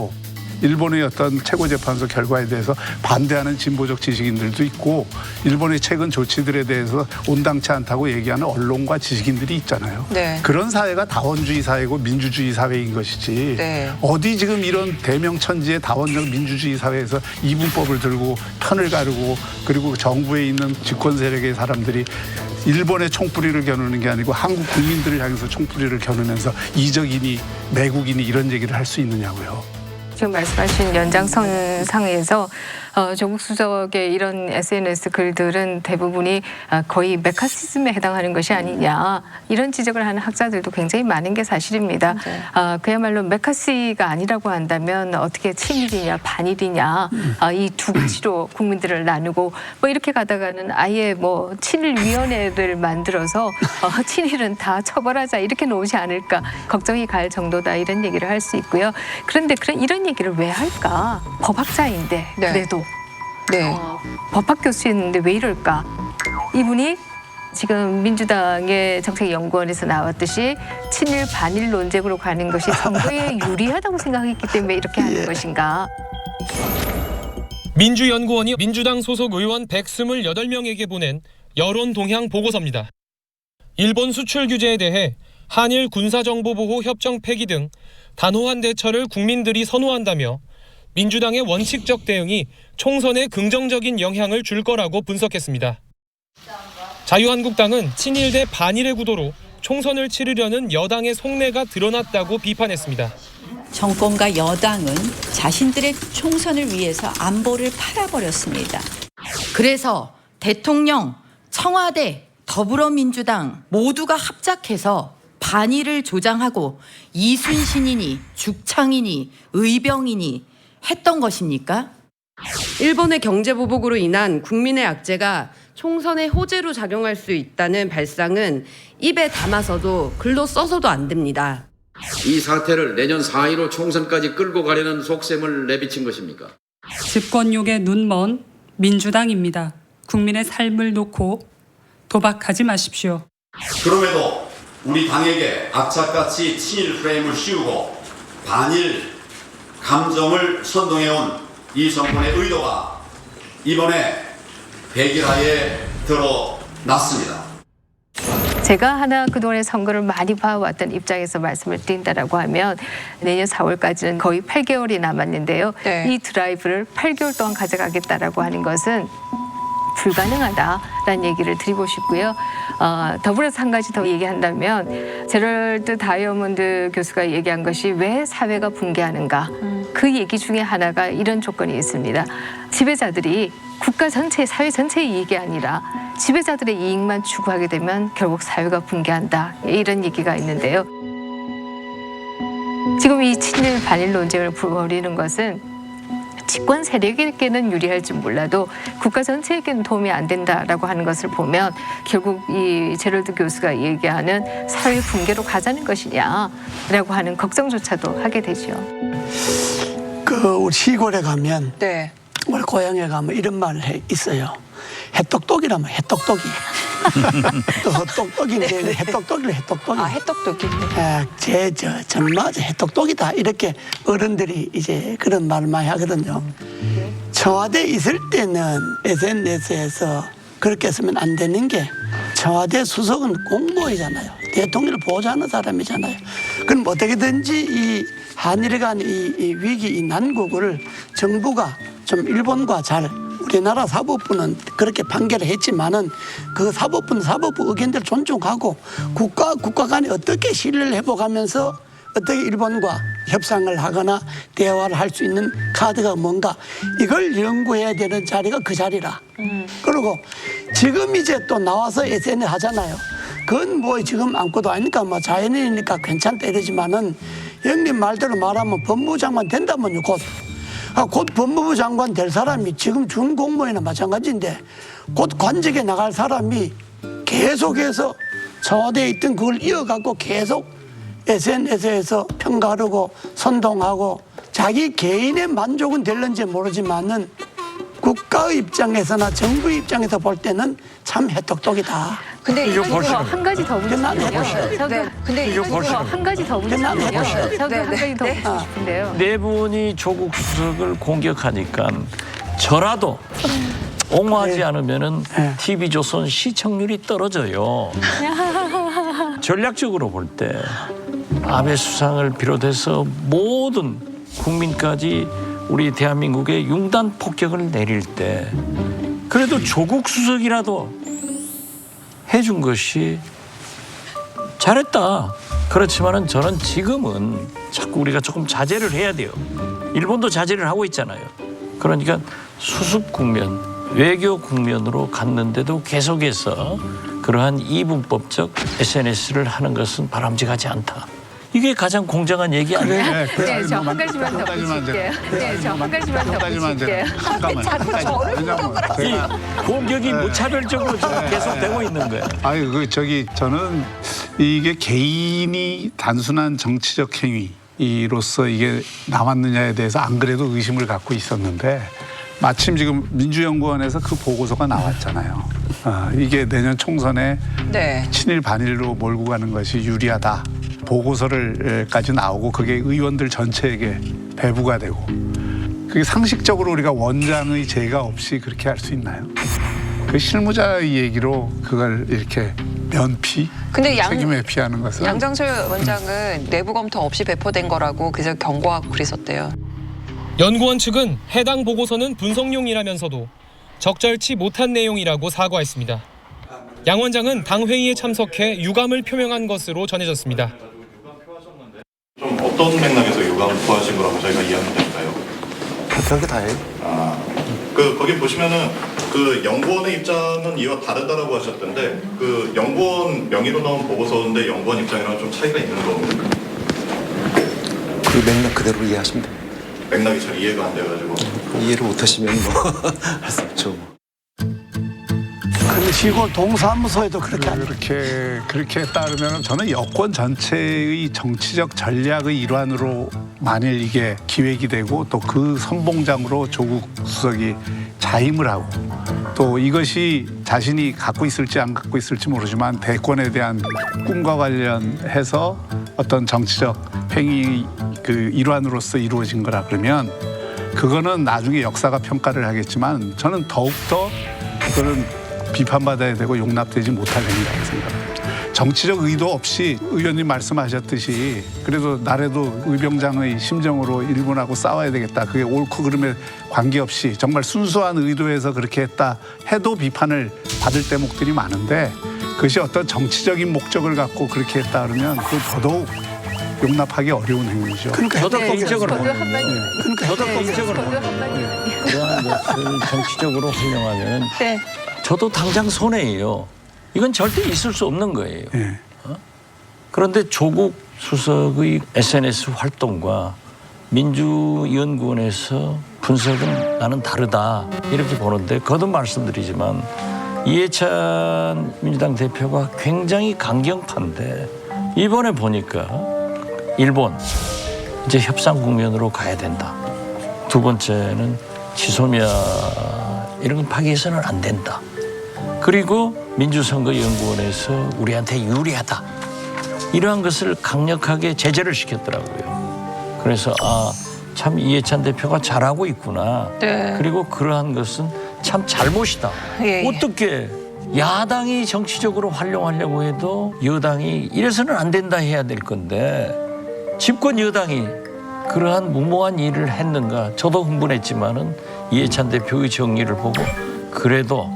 어떤 최고재판소 결과에 대해서 반대하는 진보적 지식인들도 있고 일본의 최근 조치들에 대해서 온당치 않다고 얘기하는 언론과 지식인들이 있잖아요. 네. 그런 사회가 다원주의 사회고 민주주의 사회인 것이지 네. 어디 지금 이런 대명천지의 다원적 민주주의 사회에서 이분법을 들고 편을 가르고 그리고 정부에 있는 집권 세력의 사람들이 일본의 총뿌리를 겨누는 게 아니고 한국 국민들을 향해서 총뿌리를 겨누면서 이적이니 매국이니 이런 얘기를 할 수 있느냐고요. 지금 말씀하신 연장선상에서 조국 수석의 이런 SNS 글들은 대부분이 거의 메카시즘에 해당하는 것이 아니냐 이런 지적을 하는 학자들도 굉장히 많은 게 사실입니다. 네. 그야말로 메카시가 아니라고 한다면 어떻게 친일이냐 반일이냐 이 두 가지로 국민들을 나누고 뭐 이렇게 가다가는 아예 뭐 친일위원회를 만들어서 친일은 다 처벌하자 이렇게 놓지 않을까 걱정이 갈 정도다 이런 얘기를 할 수 있고요. 그런데 이런 얘기를 왜 할까? 법학자인데 네. 그래도 네. 법학 교수였는데 왜 이럴까? 이분이 지금 민주당의 정책연구원에서 나왔듯이 친일 반일 논쟁으로 가는 것이 정부에 유리하다고 생각했기 때문에 이렇게 하는 것인가? 민주연구원이 민주당 소속 의원 128명에게 보낸 여론 동향 보고서입니다. 일본 수출 규제에 대해 한일 군사정보보호 협정 폐기 등 단호한 대처를 국민들이 선호한다며 민주당의 원칙적 대응이 총선에 긍정적인 영향을 줄 거라고 분석했습니다. 자유한국당은 친일 대 반일의 구도로 총선을 치르려는 여당의 속내가 드러났다고 비판했습니다. 정권과 여당은 자신들의 총선을 위해서 안보를 팔아버렸습니다. 그래서 대통령, 청와대, 더불어민주당 모두가 합작해서 반일을 조장하고 이순신이니 죽창이니 의병이니 했던 것입니까? 일본의 경제보복으로 인한 국민의 악재가 총선의 호재로 작용할 수 있다는 발상은 입에 담아서도 글로 써서도 안 됩니다. 이 사태를 내년 4.15 총선까지 끌고 가려는 속셈을 내비친 것입니까? 집권욕에 눈먼 민주당입니다. 국민의 삶을 놓고 도박하지 마십시오. 그럼에도 우리 당에게 악착같이 친일 프레임을 씌우고 반일 감정을 선동해온 이 정권의 의도가 이번에 백일하에 드러났습니다. 제가 하나 그동안의 선거를 많이 봐왔던 입장에서 말씀을 드린다라고 하면 내년 4월까지는 거의 8개월이 남았는데요. 네. 이 드라이브를 8개월 동안 가져가겠다라고 하는 것은 불가능하다라는 얘기를 드리고 싶고요. 더불어서 한 가지 더 얘기한다면 제럴드 다이아몬드 교수가 얘기한 것이 왜 사회가 붕괴하는가. 그 얘기 중에 하나가 이런 조건이 있습니다. 지배자들이 국가 전체, 사회 전체의 이익이 아니라 지배자들의 이익만 추구하게 되면 결국 사회가 붕괴한다. 이런 얘기가 있는데요. 지금 이 친일 반일 논쟁을 벌이는 것은 집권 세력에게는 유리할지 몰라도 국가 전체에게는 도움이 안 된다라고 하는 것을 보면 결국 이 제럴드 교수가 얘기하는 사회 붕괴로 가자는 것이냐라고 하는 걱정조차도 하게 되죠. 우리 시골에 가면 네. 우리 고향에 가면 이런 말 있어요. 해똑똑이라면 해똑똑이. 또 헛똑똑인데 해똑똑이를 해똑똑이. 아, 해똑똑이. 정말 해똑똑이다. 이렇게 어른들이 이제 그런 말을 많이 하거든요. 청와대에 있을 때는 SNS에서 그렇게 쓰면 안 되는 게 청와대 수석은 공무원이잖아요. 대통령을 보좌하는 사람이잖아요. 그럼 어떻게든지 이 한일 간 이 위기, 이 난국을 정부가 좀 일본과 잘 우리나라 사법부는 그렇게 판결을 했지만은 그 사법부는 사법부 의견들 존중하고 국가 간에 어떻게 신뢰를 회복하면서 어떻게 일본과 협상을 하거나 대화를 할 수 있는 카드가 뭔가 이걸 연구해야 되는 자리가 그 자리라. 그리고 지금 이제 또 나와서 SNS 하잖아요. 그건 뭐 지금 아무것도 아니니까 뭐 자연인이니까 괜찮다 이러지만은 형님 말대로 말하면 법무부 장관 된다면요 곧. 곧 법무부 장관 될 사람이 지금 준 공무원이나 마찬가지인데 곧 관직에 나갈 사람이 계속해서 청와대에 있던 그걸 이어갖고 계속 SNS에서 평가하고 선동하고 자기 개인의 만족은 될는지 모르지만은 국가의 입장에서나 정부의 입장에서 볼 때는 참 해똑똑이다. 근데 이거 한 가지 더 묻고 싶은데요. 네. 근데 이거 보시죠. 한 가지 더 묻고 싶은데요. 저도 한 가지 더 묻고 싶은데요. 네 분이 조국 수석을 공격하니까 저라도 옹호하지 않으면은 TV조선 시청률이 떨어져요. 전략적으로 볼 때 아베 수상을 비롯해서 모든 국민까지 우리 대한민국의 융단 폭격을 내릴 때 그래도 조국 수석이라도 해준 것이 잘했다. 그렇지만은 저는 지금은 자꾸 우리가 조금 자제를 해야 돼요. 일본도 자제를 하고 있잖아요. 그러니까 수습 국면, 외교 국면으로 갔는데도 계속해서 그러한 이분법적 SNS를 하는 것은 바람직하지 않다. 이게 가장 공정한 얘기 아니에요? 네, 저 한 가지만 더 붙일게요. 네, 저 한 가지만 더 붙일게요. 잠깐만. 이 공격이 무차별적으로 지금 계속되고 있는 거예요. 아유, 저는 이게 개인이 단순한 정치적 행위로서 이게 나왔느냐에 대해서 안 그래도 의심을 갖고 있었는데 마침 지금 민주연구원에서 그 보고서가 나왔잖아요. 이게 내년 총선에 친일 반일로 몰고 가는 것이 유리하다. 보고서를까지 나오고 그게 의원들 전체에게 배부가 되고 그게 상식적으로 우리가 원장의 제가 없이 그렇게 할 수 있나요? 그 실무자의 얘기로 그걸 이렇게 면피, 근데 책임 회피하는 것은 양정철 원장은 내부 검토 없이 배포된 거라고 그래서 경고하고 그랬었대요. 연구원 측은 해당 보고서는 분석용이라면서도 적절치 못한 내용이라고 사과했습니다. 양 원장은 당 회의에 참석해 유감을 표명한 것으로 전해졌습니다. 좀 어떤 맥락에서 유감을 표하신 거라고 저희가 이해하면 될까요? 별게 다예요. 거기 보시면은 그 연구원의 입장은 이와 다르다라고 하셨던데 그 연구원 명의로 나온 보고서인데 연구원 입장이랑 좀 차이가 있는 겁니까? 그 맥락 그대로 이해하시면 됩니다. 맥락이 잘 이해가 안 돼가지고 이해를 못하시면 뭐 할 수 없죠. 그 시골 동사무소에도 그렇게 따르면 저는 여권 전체의 정치적 전략의 일환으로 만일 이게 기획이 되고 또 그 선봉장으로 조국 수석이 자임을 하고 또 이것이 자신이 갖고 있을지 안 갖고 있을지 모르지만 대권에 대한 꿈과 관련해서 어떤 정치적 행위 그 일환으로서 이루어진 거라 그러면 그거는 나중에 역사가 평가를 하겠지만 저는 더욱더 그거는 비판받아야 되고 용납되지 못할 행위라고 생각합니다. 정치적 의도 없이 의원님 말씀하셨듯이 그래도 나라도 의병장의 심정으로 일본하고 싸워야 되겠다. 그게 옳고 그름에 관계없이 정말 순수한 의도에서 그렇게 했다 해도 비판을 받을 대목들이 많은데 그것이 어떤 정치적인 목적을 갖고 그렇게 했다 그러면 그 더더욱 용납하기 어려운 행위죠. 그러니까 저도 개인적으로 저도 개인적으로 그러한 것을 정치적으로 활용하면 네. 저도 당장 손해예요. 이건 절대 있을 수 없는 거예요. 그런데 조국 수석의 SNS 활동과 민주연구원에서 분석은 나는 다르다 이렇게 보는데 거듭 말씀드리지만 이해찬 민주당 대표가 굉장히 강경파인데 이번에 보니까 일본 이제 협상 국면으로 가야 된다. 두 번째는 지소미아 이런 건 파기해서는 안 된다. 그리고 민주선거연구원에서 우리한테 유리하다. 이러한 것을 강력하게 제재를 시켰더라고요. 그래서 참 이해찬 대표가 잘하고 있구나. 그리고 그러한 것은 참 잘못이다. 어떻게 야당이 정치적으로 활용하려고 해도 여당이 이래서는 안 된다 해야 될 건데 집권 여당이 그러한 무모한 일을 했는가. 저도 흥분했지만은 이해찬 대표의 정리를 보고 그래도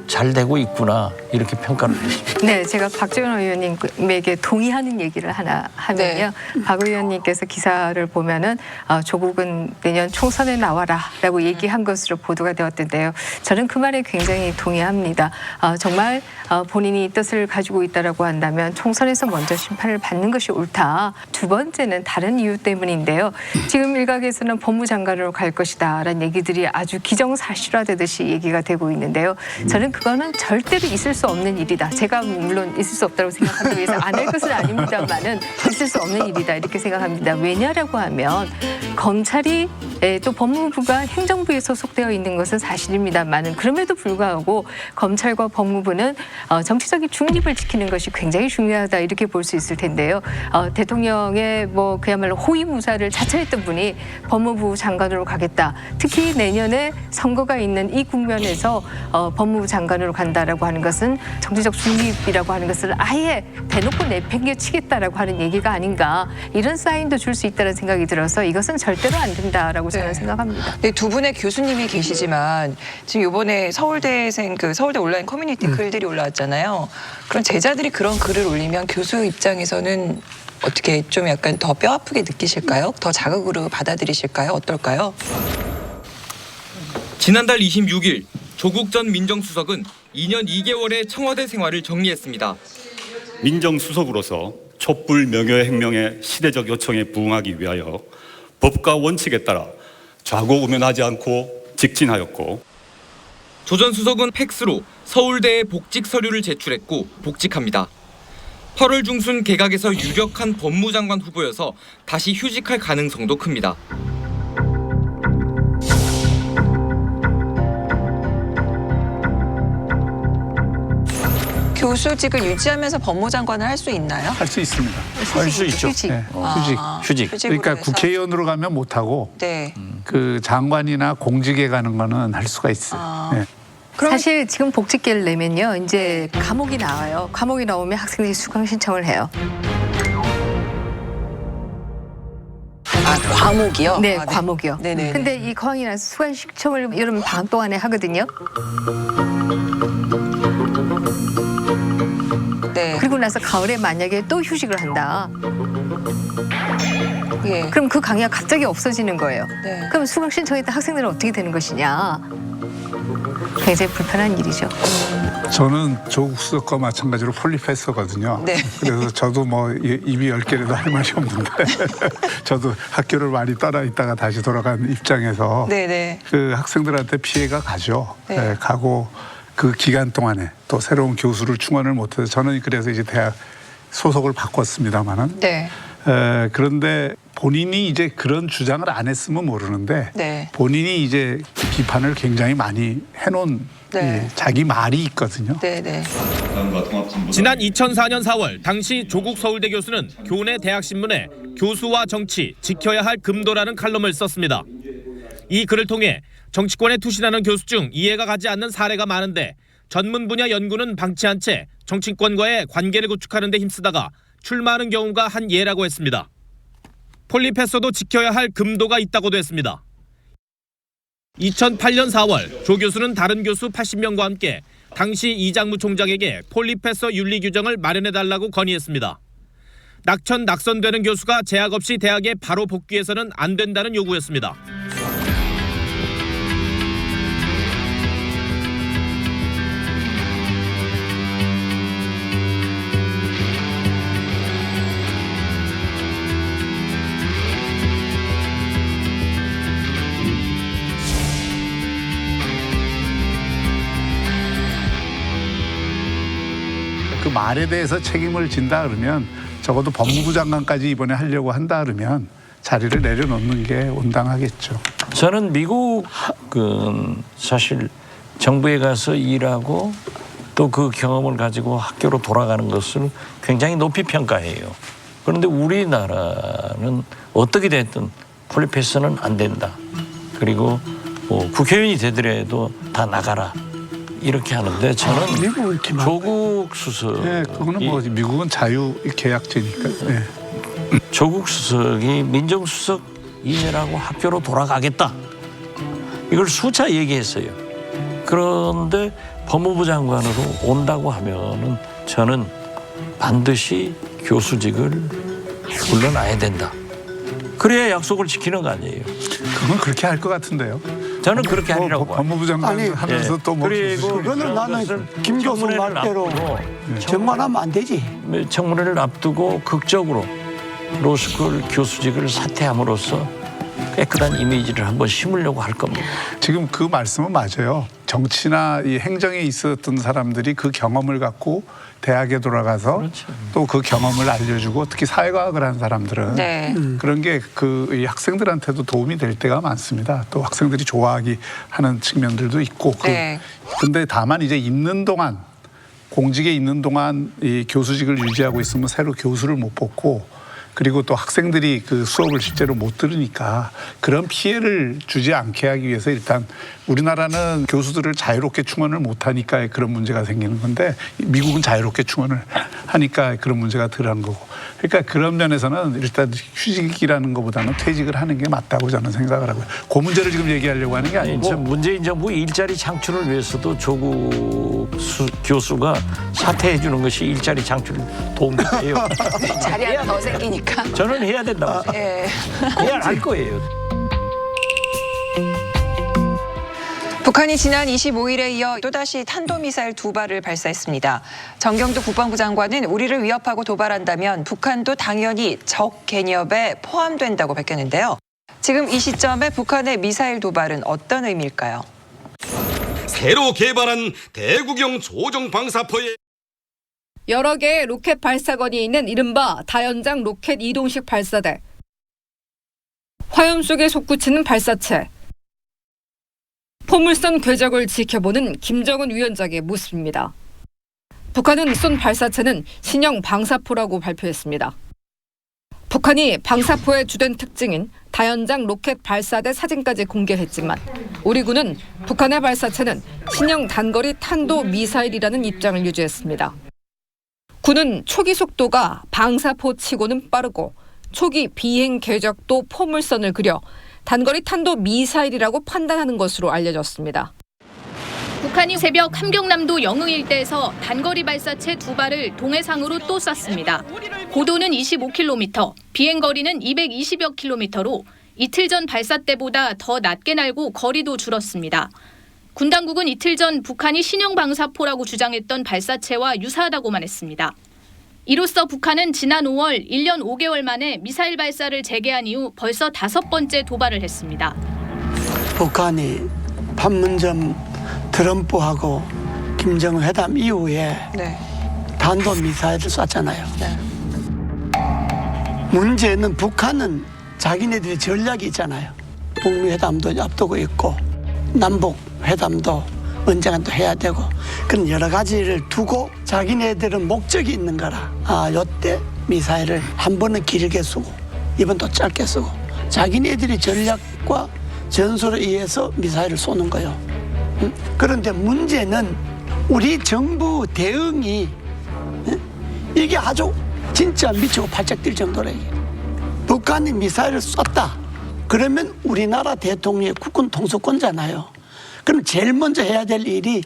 잘 되고 있구나 이렇게 평가를 했습니다. 네, 제가 박지원 의원님에게 동의하는 얘기를 하나 하면요. 박 의원님께서 기사를 보면은 조국은 내년 총선에 나와라라고 얘기한 것으로 보도가 되었던데요. 저는 그 말에 굉장히 동의합니다. 정말 본인이 뜻을 가지고 있다라고 한다면 총선에서 먼저 심판을 받는 것이 옳다. 두 번째는 다른 이유 때문인데요. 지금 일각에서는 법무장관으로 갈 것이다라는 얘기들이 아주 기정사실화되듯이 얘기가 되고 있는데요. 저는 그거는 절대로 있을 수 없는 일이다. 제가 물론 있을 수 없다고 생각하기 위해서 안 할 것은 아닙니다만은 있을 수 없는 일이다 이렇게 생각합니다. 왜냐라고 하면 검찰이 또 법무부가 행정부에 소속되어 있는 것은 사실입니다만은 그럼에도 불구하고 검찰과 법무부는 정치적인 중립을 지키는 것이 굉장히 중요하다 이렇게 볼 수 있을 텐데요. 대통령의 뭐 그야말로 호위무사를 자처했던 분이 법무부 장관으로 가겠다. 특히 내년에 선거가 있는 이 국면에서 법무부 장관으로 간다라고 하는 것은 정치적 중립이라고 하는 것을 아예 대놓고 내팽개치겠다라고 하는 얘기가 아닌가 이런 사인도 줄 수 있다는 생각이 들어서 이것은 절대로 안 된다라고 저는 생각합니다. 네, 두 분의 교수님이 계시지만 지금 이번에 서울대생 서울대 온라인 커뮤니티 글들이 올라왔잖아요. 그런 제자들이 그런 글을 올리면 교수 입장에서는 어떻게 좀 약간 더 뼈 아프게 느끼실까요? 더 자극으로 받아들이실까요? 어떨까요? 지난달 26일 조국 전 민정수석은 2년 2개월의 청와대 생활을 정리했습니다. 민정수석으로서 촛불 명예혁명의 시대적 요청에 부응하기 위하여 법과 원칙에 따라 좌고우면하지 않고 직진하였고 조 전 수석은 팩스로 서울대에 복직 서류를 제출했고 복직합니다. 8월 중순 개각에서 유력한 법무장관 후보여서 다시 휴직할 가능성도 큽니다. 교수직을 유지하면서 법무장관을 할 수 있나요? 할 수 있습니다. 할 수 있죠. 휴직. 네, 휴직. 그러니까 해서. 국회의원으로 가면 못 하고 네. 그 장관이나 공직에 가는 거는 할 수가 있어요. 네. 사실 지금 복직계를 내면요. 이제 과목이 나와요. 과목이 나오면 학생들이 수강 신청을 해요. 과목이요? 네, 아, 네. 과목이요. 네네. 근데 이 과목이 나서 수강 신청을 여름 방학 동안에 하거든요. 네. 그리고 나서 가을에 만약에 또 휴직을 한다. 예. 그럼 그 강의가 갑자기 없어지는 거예요. 네. 그럼 수강 신청했던 학생들은 어떻게 되는 것이냐. 굉장히 불편한 일이죠. 저는 조국 수석과 마찬가지로 폴리페서거든요. 네. 그래서 저도 뭐 입이 10개라도 할 말이 없는데 저도 학교를 많이 따라 있다가 다시 돌아간 입장에서 네네. 그 학생들한테 피해가 가죠. 네. 네, 가고 그 기간 동안에 또 새로운 교수를 충원을 못해서 저는 그래서 이제 대학 소속을 바꿨습니다마는 네. 그런데 본인이 이제 그런 주장을 안 했으면 모르는데 네. 본인이 이제 비판을 굉장히 많이 해놓은 네. 자기 말이 있거든요. 네네. 지난 2004년 4월 당시 조국 서울대 교수는 교내 대학신문에 교수와 정치 지켜야 할 금도라는 칼럼을 썼습니다. 이 글을 통해 정치권에 투신하는 교수 중 이해가 가지 않는 사례가 많은데 전문 분야 연구는 방치한 채 정치권과의 관계를 구축하는 데 힘쓰다가 출마하는 경우가 한 예라고 했습니다. 폴리페서도 지켜야 할 금도가 있다고도 했습니다. 2008년 4월 조 교수는 다른 교수 80명과 함께 당시 이장무 총장에게 폴리페서 윤리 규정을 마련해달라고 건의했습니다. 낙천낙선되는 교수가 제약 없이 대학에 바로 복귀해서는 안 된다는 요구였습니다. 그 말에 대해서 책임을 진다 그러면 적어도 법무부 장관까지 이번에 하려고 한다 그러면 자리를 내려놓는 게 온당하겠죠. 저는 미국은 사실 정부에 가서 일하고 또 그 경험을 가지고 학교로 돌아가는 것을 굉장히 높이 평가해요. 그런데 우리나라는 어떻게 됐든 폴리페서는 안 된다. 그리고 뭐 국회의원이 되더라도 다 나가라. 이렇게 하는데 저는 조국 수석. 네, 그거는 뭐 미국은 자유 계약제니까. 네. 조국 수석이 민정수석 2년하고 학교로 돌아가겠다. 이걸 수차 얘기했어요. 그런데 법무부 장관으로 온다고 하면은 저는 반드시 교수직을 물러나야 된다. 그래야 약속을 지키는 거 아니에요. 그건 그렇게 할 것 같은데요. 저는 그렇게 하리라고 봐요. 법무부 장관 아니, 하면서 또 뭐. 그리고 그거는 나는 김 교수 말대로 정만하면 안 되지. 청문회를 앞두고 극적으로 로스쿨 교수직을 사퇴함으로써 깨끗한 이미지를 한번 심으려고 할 겁니다. 지금 그 말씀은 맞아요. 정치나 이 행정에 있었던 사람들이 그 경험을 갖고 대학에 돌아가서 또 그 경험을 알려주고 특히 사회과학을 한 사람들은 네. 그런 게 그 학생들한테도 도움이 될 때가 많습니다. 또 학생들이 좋아하기 하는 측면들도 있고. 네. 근데 다만 이제 있는 동안 공직에 있는 동안 이 교수직을 유지하고 있으면 새로 교수를 못 뽑고 그리고 또 학생들이 그 수업을 실제로 못 들으니까 그런 피해를 주지 않게 하기 위해서 일단 우리나라는 교수들을 자유롭게 충원을 못 하니까 그런 문제가 생기는 건데 미국은 자유롭게 충원을 하니까 그런 문제가 덜한 거고. 그러니까 그런 면에서는 일단 휴직이라는 것보다는 퇴직을 하는 게 맞다고 저는 생각을 하고요. 그 문제를 지금 얘기하려고 하는 게 아니고. 문재인 정부 일자리 창출을 위해서도 조국 교수가 사퇴해 주는 것이 일자리 창출에 도움이 돼요. 자리 하나 더 생기니까. 저는 해야 된다고 생각해요. 해야 할 거예요. 북한이 지난 25일에 이어 또다시 탄도미사일 2발을 발사했습니다. 정경도 국방부 장관은 우리를 위협하고 도발한다면 북한도 당연히 적 개념에 포함된다고 밝혔는데요. 지금 이 시점에 북한의 미사일 도발은 어떤 의미일까요? 새로 개발한 대구경 조종 방사포의 여러 개의 로켓 발사건이 있는 이른바 다연장 로켓 이동식 발사대. 화염 속에 솟구치는 발사체. 포물선 궤적을 지켜보는 김정은 위원장의 모습입니다. 북한은 쏜 발사체는 신형 방사포라고 발표했습니다. 북한이 방사포의 주된 특징인 다연장 로켓 발사대 사진까지 공개했지만 우리 군은 북한의 발사체는 신형 단거리 탄도 미사일이라는 입장을 유지했습니다. 군은 초기 속도가 방사포치고는 빠르고 초기 비행 궤적도 포물선을 그려 단거리 탄도 미사일이라고 판단하는 것으로 알려졌습니다. 북한이 새벽 함경남도 영흥 일대에서 단거리 발사체 2발을 동해상으로 또 쐈습니다. 고도는 25km, 비행거리는 220여 km로 이틀 전 발사 때보다 더 낮게 날고 거리도 줄었습니다. 군 당국은 이틀 전 북한이 신형 방사포라고 주장했던 발사체와 유사하다고만 했습니다. 이로써 북한은 지난 5월 1년 5개월 만에 미사일 발사를 재개한 이후 벌써 5번째 도발을 했습니다. 북한이 판문점 트럼프하고 김정은 회담 이후에 탄도미사일을 쐈잖아요. 문제는 북한은 자기네들의 전략이 있잖아요. 북미 회담도 앞두고 있고 남북 회담도 언젠가 또 해야 되고 그런 여러 가지를 두고 자기네들은 목적이 있는 거라. 요때 미사일을 한 번은 길게 쓰고 이번 또 짧게 쓰고 자기네들의 전략과 전술에 의해서 미사일을 쏘는 거예요. 그런데 문제는 우리 정부 대응이 이게 아주 진짜 미치고 발작 뛸 정도래. 북한이 미사일을 쐈다. 그러면 우리나라 대통령이 국군 통수권자잖아요. 그럼 제일 먼저 해야 될 일이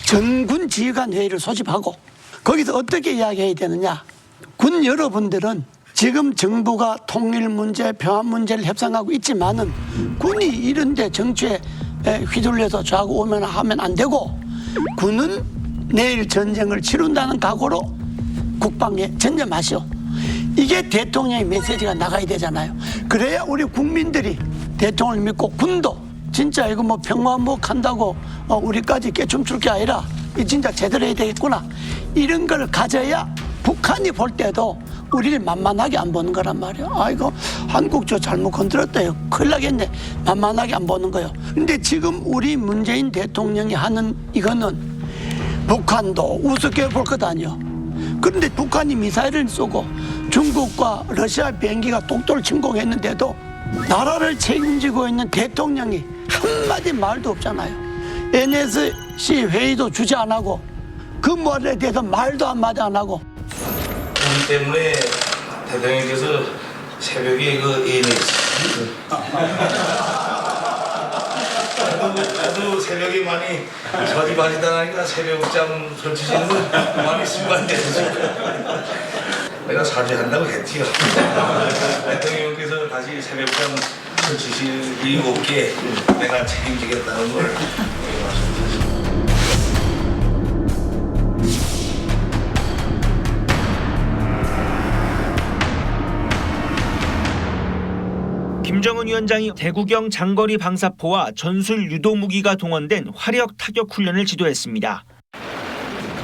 전군 지휘관 회의를 소집하고 거기서 어떻게 이야기해야 되느냐. 군 여러분들은 지금 정부가 통일 문제, 평화 문제를 협상하고 있지만은 군이 이런데 정치에 휘둘려서 좌고 오면 하면 안 되고 군은 내일 전쟁을 치른다는 각오로 국방에 전념하시오. 이게 대통령의 메시지가 나가야 되잖아요. 그래야 우리 국민들이 대통령을 믿고 군도 진짜 이거 뭐 평화무역 한다고 우리까지 깨춤출 게 아니라 이 진짜 제대로 해야 되겠구나. 이런 걸 가져야 북한이 볼 때도 우리를 만만하게 안 보는 거란 말이에요. 이거 한국 저 잘못 건드렸다요. 큰일 나겠네. 만만하게 안 보는 거예요. 근데 지금 우리 문재인 대통령이 하는 이거는 북한도 우습게 볼 것 아니에요. 그런데 북한이 미사일을 쏘고 중국과 러시아 비행기가 독도를 침공했는데도 나라를 책임지고 있는 대통령이 한마디 말도 없잖아요. NSC 회의도 주재 안 하고 그 말에 대해서 말도 한마디 안 하고. 때문에 대통령께서 새벽에 그 애인을 나도 새벽에 많이 저지바지 당하니까 새벽잠 설치시는 분 많이 습관돼서 내가 사죄한다고 했지요. 대통령께서 다시 새벽잠 설치실 일이 없게 내가 책임지겠다는 걸 말씀드렸습니다. 김정은 위원장이 대구경 장거리 방사포와 전술 유도무기가 동원된 화력 타격 훈련을 지도했습니다.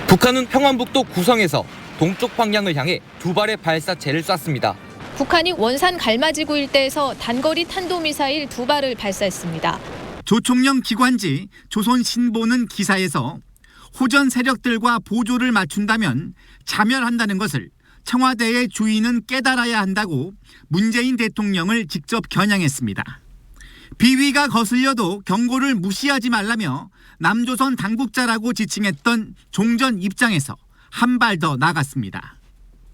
북한은 평안북도 구성에서 동쪽 방향을 향해 2발의 발사체를 쐈습니다. 북한이 원산 갈마지구 일대에서 단거리 탄도미사일 2발을 발사했습니다. 조총령 기관지 조선신보는 기사에서 호전 세력들과 보조를 맞춘다면 자멸한다는 것을 청와대의 주인은 깨달아야 한다고 문재인 대통령을 직접 겨냥했습니다. 비위가 거슬려도 경고를 무시하지 말라며 남조선 당국자라고 지칭했던 종전 입장에서 한 발 더 나갔습니다.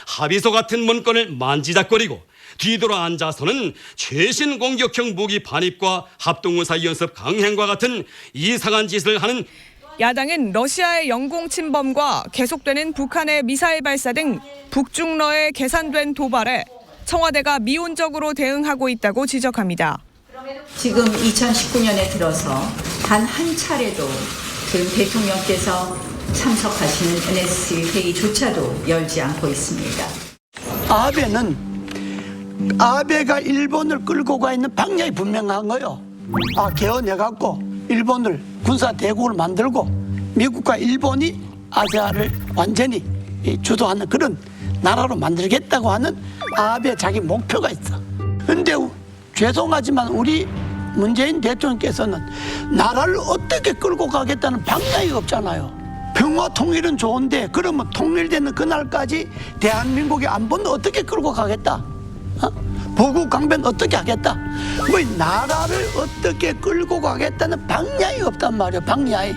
합의서 같은 문건을 만지작거리고 뒤돌아 앉아서는 최신 공격형 무기 반입과 합동무사 연습 강행과 같은 이상한 짓을 하는 야당은 러시아의 영공 침범과 계속되는 북한의 미사일 발사 등 북중러의 계산된 도발에 청와대가 미온적으로 대응하고 있다고 지적합니다. 지금 2019년에 들어서 단 한 차례도 지금 대통령께서 참석하시는 NSC 회의조차도 열지 않고 있습니다. 아베가 일본을 끌고 가 있는 방향이 분명한 거요. 개헌해갖고 일본을 군사 대국을 만들고 미국과 일본이 아시아를 완전히 주도하는 그런 나라로 만들겠다고 하는 아베 자기 목표가 있어. 그런데 죄송하지만 우리 문재인 대통령께서는 나라를 어떻게 끌고 가겠다는 방향이 없잖아요. 평화 통일은 좋은데 그러면 통일되는 그날까지 대한민국의 안보는 어떻게 끌고 가겠다? 보국 강변 어떻게 하겠다? 뭐 나라를 어떻게 끌고 가겠다는 방향이 없단 말이에요. 방향이.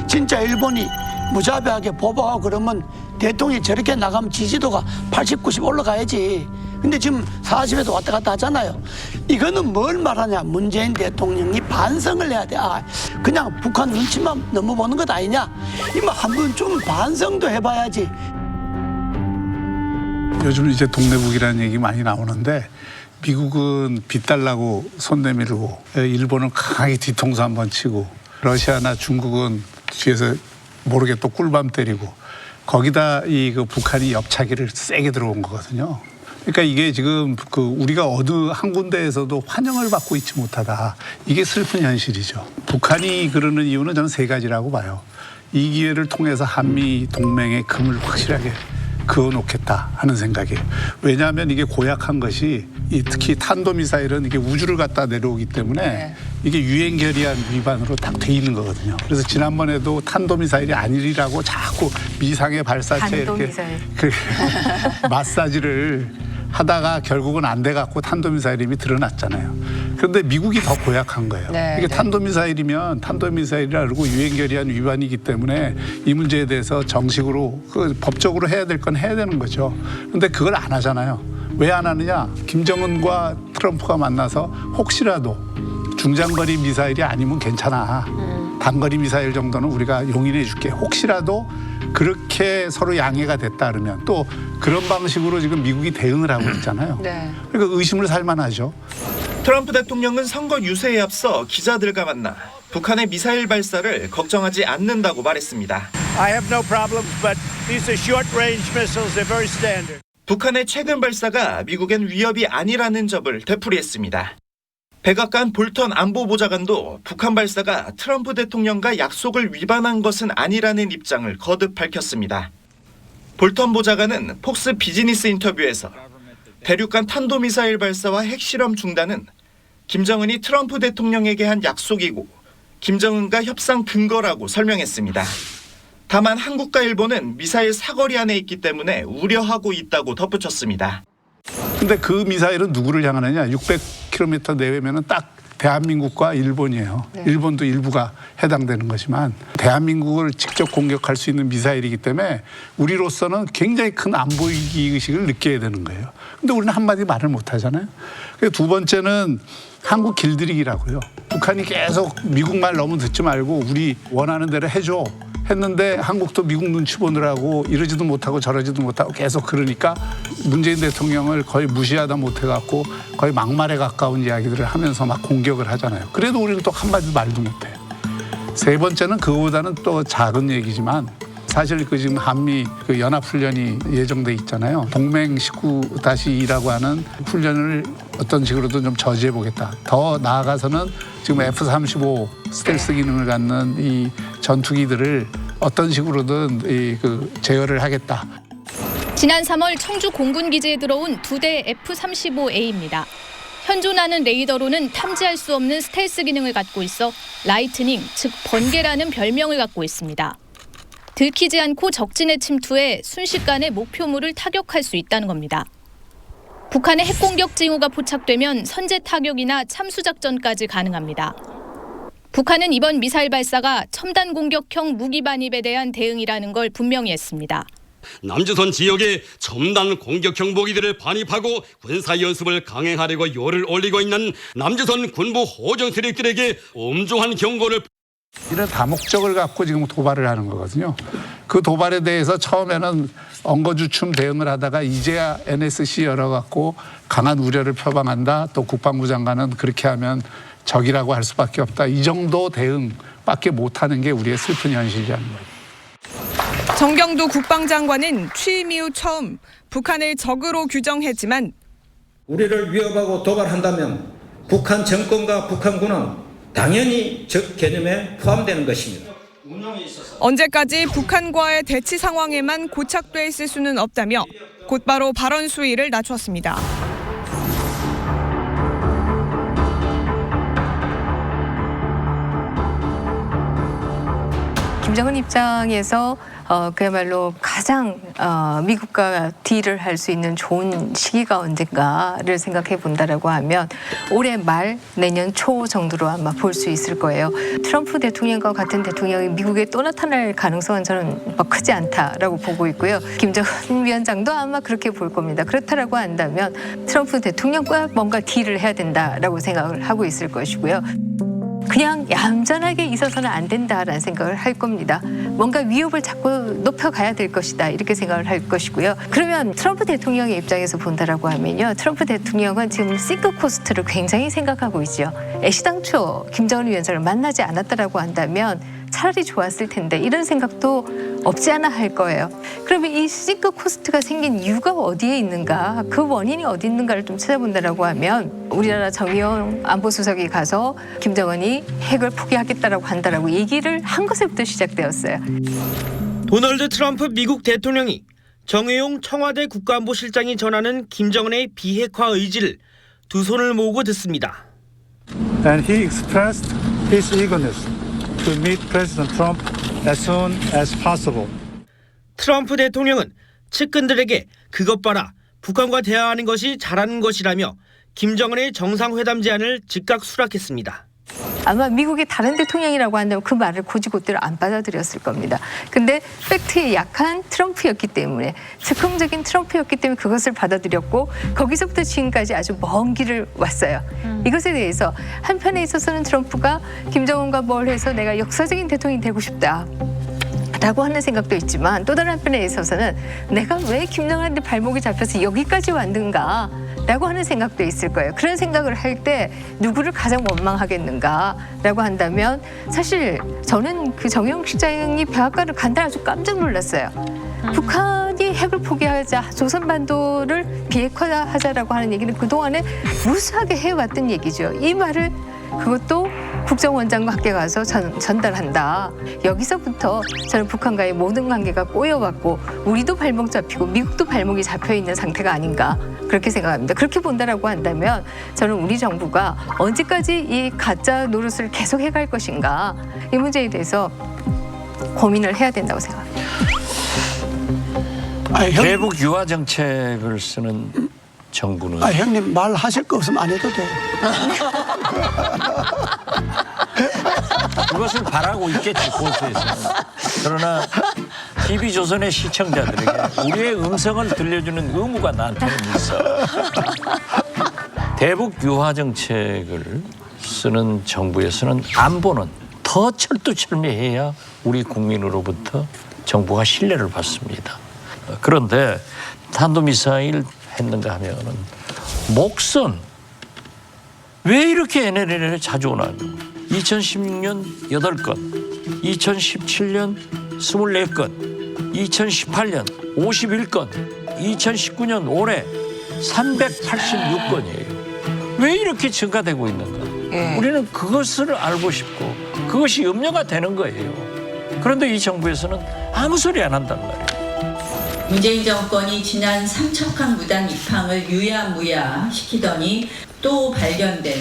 진짜 일본이 무자비하게 보복하고 그러면 대통령이 저렇게 나가면 지지도가 80, 90 올라가야지. 근데 지금 40에도 왔다 갔다 하잖아요. 이거는 뭘 말하냐? 문재인 대통령이 반성을 해야 돼. 그냥 북한 눈치만 너무 보는 것 아니냐? 이거 한번 좀 반성도 해봐야지. 요즘 이제 동네북이라는 얘기 많이 나오는데 미국은 빚 달라고 손 내밀고 일본은 강하게 뒤통수 한번 치고 러시아나 중국은 뒤에서 모르게 또 꿀밤 때리고 거기다 그 북한이 옆차기를 세게 들어온 거거든요. 그러니까 이게 지금 우리가 어느 한 군데에서도 환영을 받고 있지 못하다. 이게 슬픈 현실이죠. 북한이 그러는 이유는 저는 3가지라고 봐요. 이 기회를 통해서 한미 동맹의 금을 확실하게 그어놓겠다 하는 생각이에요. 왜냐하면 이게 고약한 것이 특히 탄도미사일은 이게 우주를 갖다 내려오기 때문에 이게 유엔결의안 위반으로 딱 돼 있는 거거든요. 그래서 지난번에도 탄도미사일이 아니라고 자꾸 미상의 발사체 이렇게 마사지를 하다가 결국은 안 돼갖고 탄도미사일 이미 드러났잖아요. 그런데 미국이 더 고약한 거예요. 이게 탄도미사일이면 탄도미사일이라 그러고 유엔결의안 위반이기 때문에 이 문제에 대해서 정식으로 법적으로 해야 될 건 해야 되는 거죠. 그런데 그걸 안 하잖아요. 왜 안 하느냐? 김정은과 트럼프가 만나서 혹시라도 중장거리 미사일이 아니면 괜찮아. 단거리 미사일 정도는 우리가 용인해 줄게. 혹시라도 그렇게 서로 양해가 됐다 그러면 또 그런 방식으로 지금 미국이 대응을 하고 있잖아요. 그러니까 의심을 살 만하죠. 트럼프 대통령은 선거 유세에 앞서 기자들과 만나 북한의 미사일 발사를 걱정하지 않는다고 말했습니다. I have no problems, but these are short-range missiles. They're very standard. 북한의 최근 발사가 미국엔 위협이 아니라는 점을 되풀이했습니다. 백악관 볼턴 안보보좌관도 북한 발사가 트럼프 대통령과 약속을 위반한 것은 아니라는 입장을 거듭 밝혔습니다. 볼턴 보좌관은 폭스 비즈니스 인터뷰에서 대륙간 탄도미사일 발사와 핵실험 중단은 김정은이 트럼프 대통령에게 한 약속이고 김정은과 협상 근거라고 설명했습니다. 다만 한국과 일본은 미사일 사거리 안에 있기 때문에 우려하고 있다고 덧붙였습니다. 근데 그 미사일은 누구를 향하느냐? 600km 내외면은 딱 대한민국과 일본이에요. 일본도 일부가 해당되는 거지만 대한민국을 직접 공격할 수 있는 미사일이기 때문에 우리로서는 굉장히 큰 안보위기 의식을 느껴야 되는 거예요. 근데 우리는 한마디 말을 못 하잖아요. 두 번째는 한국 길들이기라고요. 북한이 계속 미국 말 너무 듣지 말고 우리 원하는 대로 해줘. 했는데 한국도 미국 눈치 보느라고 이러지도 못하고 저러지도 못하고 계속 그러니까 문재인 대통령을 거의 무시하다 못해갖고 거의 막말에 가까운 이야기들을 하면서 막 공격을 하잖아요. 그래도 우리는 또 한마디 말도 못해요. 세 번째는 그거보다는 또 작은 얘기지만 사실 그 지금 한미 그 연합훈련이 예정돼 있잖아요. 동맹 19-2라고 하는 훈련을 어떤 식으로든 좀 저지해 보겠다. 더 나아가서는 지금 F-35 스텔스 기능을 갖는 이 전투기들을 어떤 식으로든 그 제어를 하겠다. 지난 3월 청주 공군기지에 들어온 2대 F-35A입니다. 현존하는 레이더로는 탐지할 수 없는 스텔스 기능을 갖고 있어 라이트닝, 즉 번개라는 별명을 갖고 있습니다. 들키지 않고 적진에 침투해 순식간에 목표물을 타격할 수 있다는 겁니다. 북한의 핵공격 징후가 포착되면 선제 타격이나 참수작전까지 가능합니다. 북한은 이번 미사일 발사가 첨단 공격형 무기 반입에 대한 대응이라는 걸 분명히 했습니다. 남조선 지역에 첨단 공격형 무기들을 반입하고 군사연습을 강행하려고 요를 올리고 있는 남조선 군부 호정 세력들에게 엄중한 경고를 이런 다목적을 갖고 지금 도발을 하는 거거든요. 그 도발에 대해서 처음에는 엉거주춤 대응을 하다가 이제야 NSC 열어갖고 강한 우려를 표방한다. 또 국방부 장관은 그렇게 하면 적이라고 할 수밖에 없다. 이 정도 대응밖에 못하는 게 우리의 슬픈 현실이라는 거예요. 정경도 국방장관은 취임 이후 처음 북한을 적으로 규정했지만 우리를 위협하고 도발한다면 북한 정권과 북한군은 당연히 적 개념에 포함되는 것입니다. 언제까지 북한과의 대치 상황에만 고착돼 있을 수는 없다며 곧바로 발언 수위를 낮췄습니다. 김정은 입장에서 그야말로 가장 미국과 딜을 할 수 있는 좋은 시기가 언젠가를 생각해 본다라고 하면 올해 말 내년 초 정도로 아마 볼 수 있을 거예요. 트럼프 대통령과 같은 대통령이 미국에 또 나타날 가능성은 저는 크지 않다라고 보고 있고요. 김정은 위원장도 아마 그렇게 볼 겁니다. 그렇다라고 한다면 트럼프 대통령과 뭔가 딜을 해야 된다라고 생각을 하고 있을 것이고요. 그냥 얌전하게 있어서는 안 된다라는 생각을 할 겁니다. 뭔가 위협을 자꾸 높여가야 될 것이다 이렇게 생각을 할 것이고요. 그러면 트럼프 대통령의 입장에서 본다라고 하면요. 트럼프 대통령은 지금 싱크 코스트를 굉장히 생각하고 있죠. 애시당초 김정은 위원장을 만나지 않았다라고 한다면 차라리 좋았을 텐데 이런 생각도 없지 않아 할 거예요. 그러면 이 싱크 코스트가 생긴 이유가 어디에 있는가, 그 원인이 어디 있는가를 좀 찾아본다라고 하면 우리나라 정의용 안보수석이 가서 김정은이 핵을 포기하겠다라고 한다라고 얘기를 한 것에부터 시작되었어요. 도널드 트럼프 미국 대통령이 정의용 청와대 국가안보실장이 전하는 김정은의 비핵화 의지를 두 손을 모으고 듣습니다. And he expressed his eagerness to meet President Trump as soon as possible. 트럼프 대통령은 측근들에게 그것 봐라, 북한과 대화하는 것이 잘하는 것이라며 김정은의 정상회담 제안을 즉각 수락했습니다. 아마 미국의 다른 대통령이라고 한다면 그 말을 곧이곧대로 안 받아들였을 겁니다. 근데 팩트에 약한 트럼프였기 때문에, 즉흥적인 트럼프였기 때문에 그것을 받아들였고 거기서부터 지금까지 아주 먼 길을 왔어요. 이것에 대해서 한편에 있어서는 트럼프가 김정은과 뭘 해서 내가 역사적인 대통령이 되고 싶다 라고 하는 생각도 있지만, 또 다른 한편에 있어서는 내가 왜 김정은한테 발목이 잡혀서 여기까지 왔는가 라고 하는 생각도 있을 거예요. 그런 생각을 할 때 누구를 가장 원망하겠는가라고 한다면, 사실 저는 그 정의용 실장이 백악관을 간다 아주 깜짝 놀랐어요. 북한이 핵을 포기하자, 조선반도를 비핵화하자라고 하는 얘기는 그동안에 무수하게 해왔던 얘기죠. 이 말을 그것도 국정원장과 함께 가서 전달한다. 여기서부터 저는 북한과의 모든 관계가 꼬여왔고 우리도 발목 잡히고 미국도 발목이 잡혀있는 상태가 아닌가 그렇게 생각합니다. 그렇게 본다라고 한다면 저는 우리 정부가 언제까지 이 가짜 노릇을 계속해갈 것인가, 이 문제에 대해서 고민을 해야 된다고 생각합니다. 대북 유화 정책을 쓰는 정부는 형님 말하실 거 없으면 안 해도 돼. 그것을 바라고 있겠지, 보수에서는. 그러나 TV조선의 시청자들에게 우리의 음성을 들려주는 의무가 나한테는 있어. 대북 유화 정책을 쓰는 정부에서는 안보는 더 철두철미해야 우리 국민으로부터 정부가 신뢰를 받습니다. 그런데 탄도미사일 했는가 하면은 목선 왜 이렇게 NLL에 자주 오나요? 2016년 8건, 2017년 24건, 2018년 51건, 2019년 올해 386건이에요. 왜 이렇게 증가되고 있는가? 우리는 그것을 알고 싶고 그것이 염려가 되는 거예요. 그런데 이 정부에서는 아무 소리 안 한단 말이에요. 문재인 정권이 지난 삼척항 무단 입항을 유야무야 시키더니 또 발견된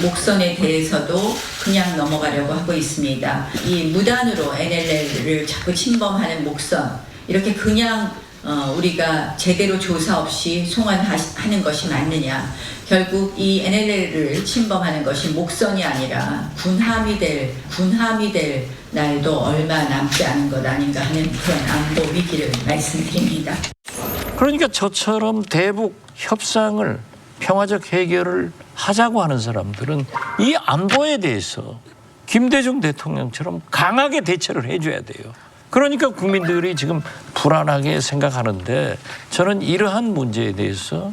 목선에 대해서도 그냥 넘어가려고 하고 있습니다. 이 무단으로 NLL을 자꾸 침범하는 목선, 이렇게 그냥 우리가 제대로 조사 없이 송환하는 것이 맞느냐. 결국 이 NLL을 침범하는 것이 목선이 아니라 군함이 될 날도 얼마 남지 않은 것 아닌가 하는 그런 안보 위기를 말씀드립니다. 그러니까 저처럼 대북 협상을 평화적 해결을 하자고 하는 사람들은 이 안보에 대해서 김대중 대통령처럼 강하게 대처를 해줘야 돼요. 그러니까 국민들이 지금 불안하게 생각하는데 저는 이러한 문제에 대해서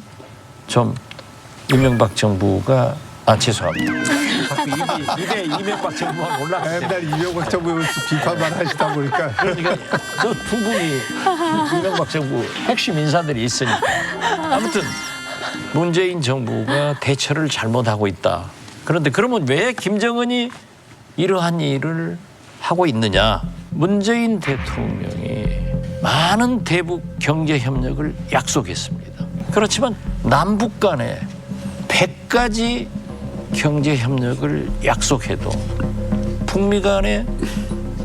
좀 이명박 정부가 죄송합니다. 입에 이명박 정부가 올라갔어요. 맨날 이명박 정부 비판만 하시다 보니까. 그러니까 저 두 분이 이명박 정부 핵심 인사들이 있으니까. 아무튼 문재인 정부가 대처를 잘못하고 있다. 그런데 그러면 왜 김정은이 이러한 일을 하고 있느냐. 문재인 대통령이 많은 대북 경제 협력을 약속했습니다. 그렇지만 남북 간에 100가지 경제 협력을 약속해도 북미 간에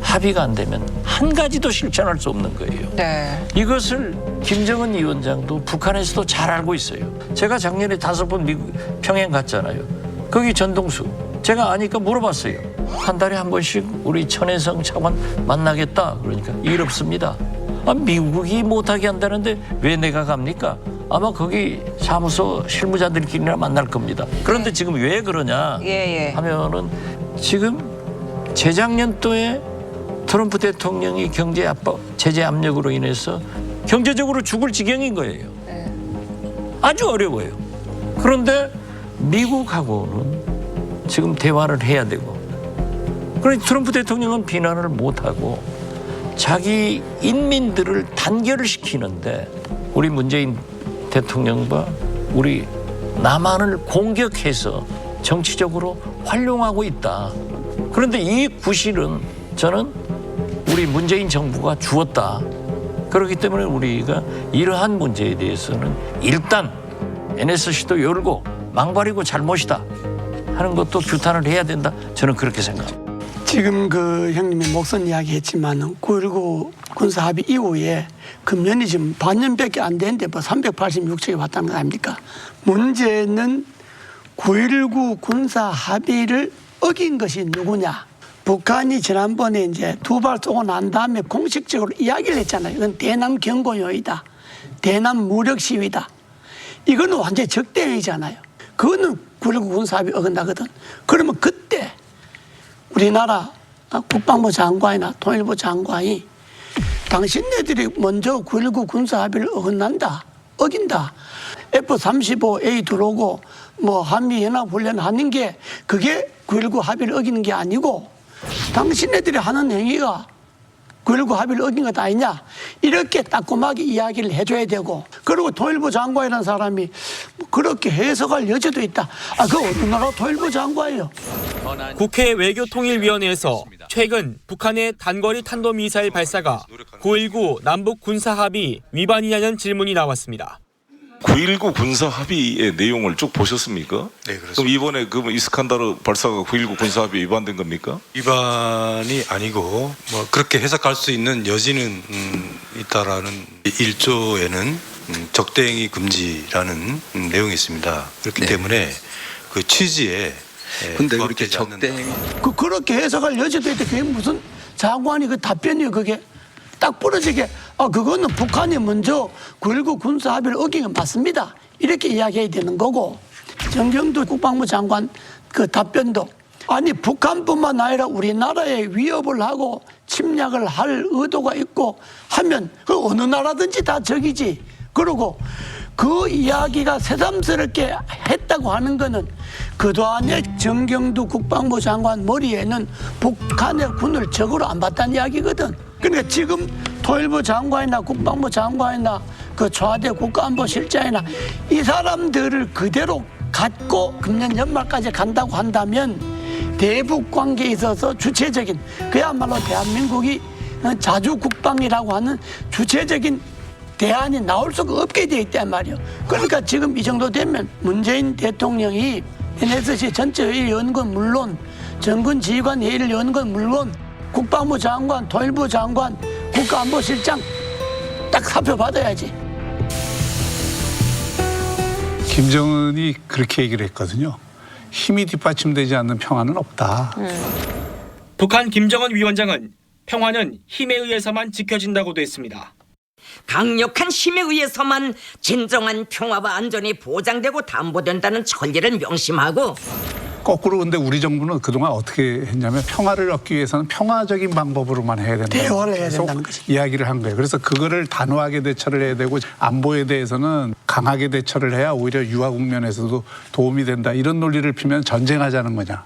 합의가 안 되면 한 가지도 실천할 수 없는 거예요. 네. 이것을 김정은 위원장도 북한에서도 잘 알고 있어요. 제가 작년에 5번 미국 평양 갔잖아요. 거기 전동수 제가 아니까 물어봤어요. 한 달에 한 번씩 우리 천혜성 차관 만나겠다. 그러니까 일 없습니다. 미국이 못하게 한다는데 왜 내가 갑니까? 아마 거기 사무소 실무자들끼리나 만날 겁니다. 그런데 지금 왜 그러냐 하면은 지금 재작년도에 트럼프 대통령이 경제 압박, 제재 압력으로 인해서 경제적으로 죽을 지경인 거예요. 아주 어려워요. 그런데 미국하고는 지금 대화를 해야 되고, 그런데 트럼프 대통령은 비난을 못하고 자기 인민들을 단결을 시키는데 우리 문재인 대통령과 우리 남한을 공격해서 정치적으로 활용하고 있다. 그런데 이 구실은 저는 우리 문재인 정부가 주었다. 그렇기 때문에 우리가 이러한 문제에 대해서는 일단 NSC도 열고 망발이고 잘못이다 하는 것도 규탄을 해야 된다. 저는 그렇게 생각합니다. 지금 그 형님이 목선 이야기했지만 9.19 군사합의 이후에 금년이 지금 반년밖에 안 됐는데 뭐 386척이 왔다는 거 아닙니까? 문제는 9.19 군사합의를 어긴 것이 누구냐? 북한이 지난번에 이제 2발 쏘고 난 다음에 공식적으로 이야기를 했잖아요. 이건 대남 경고요이다. 대남 무력 시위다. 이거는 완전히 적대행위잖아요. 그거는 9.19 군사합의 어긋나거든. 그러면 그때 우리나라 국방부 장관이나 통일부 장관이 당신네들이 먼저 9.19 군사합의를 어긴다. F-35A 들어오고 뭐 한미연합훈련 하는 게 그게 9.19 합의를 어기는 게 아니고 당신네들이 하는 행위가 9.19 합의를 어긴 것 아니냐, 이렇게 따끔하게 이야기를 해줘야 되고, 그리고 통일부 장관이라는 사람이 그렇게 해석할 여지도 있다. 그 어느 나라 통일부 장관이에요? 국회 외교통일위원회에서 최근 북한의 단거리 탄도미사일 발사가 9.19 남북 군사합의 위반이냐는 질문이 나왔습니다. 9.19 군사합의의 내용을 쭉 보셨습니까? 네, 그렇습니다. 그럼 이번에 그 이스칸다르 발사가 9.19 군사합의 위반된 겁니까? 위반이 아니고 뭐 그렇게 해석할 수 있는 여지는 있다라는 1조에는 적대행위 금지라는 내용이 있습니다. 그렇기 때문에 그 취지에 근데 그렇게 적대행위 그렇게 해석할 여지도 있대. 그게 무슨 장관이 그 답변이에요, 그게. 딱 부러지게 그거는 북한이 먼저 9.19 군사합의를 어긴 건 맞습니다. 이렇게 이야기해야 되는 거고, 정경두 국방부 장관 그 답변도 아니 북한뿐만 아니라 우리나라에 위협을 하고 침략을 할 의도가 있고 하면 그 어느 나라든지 다 적이지. 그리고 그 이야기가 새삼스럽게 했다고 하는 거는 그동안에 정경두 국방부 장관 머리에는 북한의 군을 적으로 안 봤다는 이야기거든. 그러니까 지금 통일부 장관이나 국방부 장관이나 그 청와대 국가안보실장이나 이 사람들을 그대로 갖고 금년 연말까지 간다고 한다면 대북 관계에 있어서 주체적인 그야말로 대한민국이 자주 국방이라고 하는 주체적인 대안이 나올 수가 없게 돼 있단 말이에요. 그러니까 지금 이 정도 되면 문재인 대통령이 NSC 전체 회의 여는 건 물론 정군 지휘관 회의를 여는 건 물론 국방부 장관, 통일부 장관, 국가안보실장 딱 사표 받아야지. 김정은이 그렇게 얘기를 했거든요. 힘이 뒷받침되지 않는 평화는 없다. 북한 김정은 위원장은 평화는 힘에 의해서만 지켜진다고도 했습니다. 강력한 힘에 의해서만 진정한 평화와 안전이 보장되고 담보된다는 전례를 명심하고 거꾸로 근데 우리 정부는 그동안 어떻게 했냐면 평화를 얻기 위해서는 평화적인 방법으로만 해야 된다. 대화를 해야 된다는 거지. 이야기를 한 거예요. 그래서 그거를 단호하게 대처를 해야 되고 안보에 대해서는 강하게 대처를 해야 오히려 유화 국면에서도 도움이 된다. 이런 논리를 피면 전쟁하자는 거냐.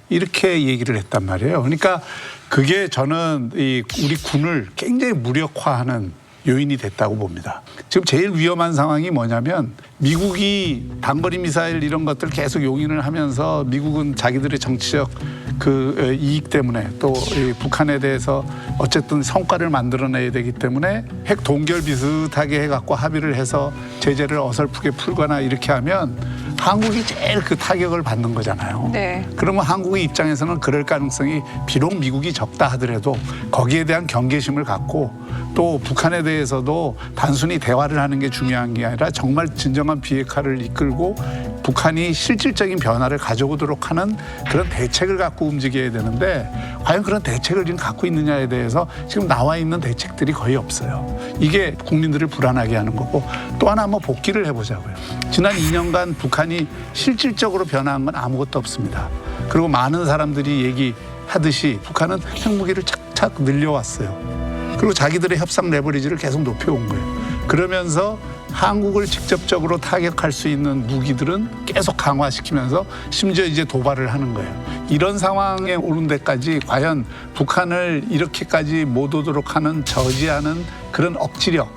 이렇게 얘기를 했단 말이에요. 그러니까 그게 저는 우리 군을 굉장히 무력화하는 요인이 됐다고 봅니다. 지금 제일 위험한 상황이 뭐냐면 미국이 단거리 미사일 이런 것들 계속 용인을 하면서 미국은 자기들의 정치적 그 이익 때문에 또 북한에 대해서 어쨌든 성과를 만들어내야 되기 때문에 핵 동결 비슷하게 해갖고 합의를 해서 제재를 어설프게 풀거나 이렇게 하면 한국이 제일 그 타격을 받는 거잖아요. 네. 그러면 한국의 입장에서는 그럴 가능성이 비록 미국이 적다 하더라도 거기에 대한 경계심을 갖고 또 북한에 대해서도 단순히 대화를 하는 게 중요한 게 아니라 정말 진정한 비핵화를 이끌고 북한이 실질적인 변화를 가져오도록 하는 그런 대책을 갖고 움직여야 되는데 과연 그런 대책을 지금 갖고 있느냐에 대해서 지금 나와 있는 대책들이 거의 없어요. 이게 국민들을 불안하게 하는 거고 또 하나 한번 복기를 해보자고요. 지난 2년간 북한이 실질적으로 변화한 건 아무것도 없습니다. 그리고 많은 사람들이 얘기하듯이 북한은 핵무기를 착착 늘려왔어요. 그리고 자기들의 협상 레버리지를 계속 높여온 거예요. 그러면서 한국을 직접적으로 타격할 수 있는 무기들은 계속 강화시키면서 심지어 이제 도발을 하는 거예요. 이런 상황에 오는 데까지 과연 북한을 이렇게까지 못 오도록 하는 저지하는 그런 억지력,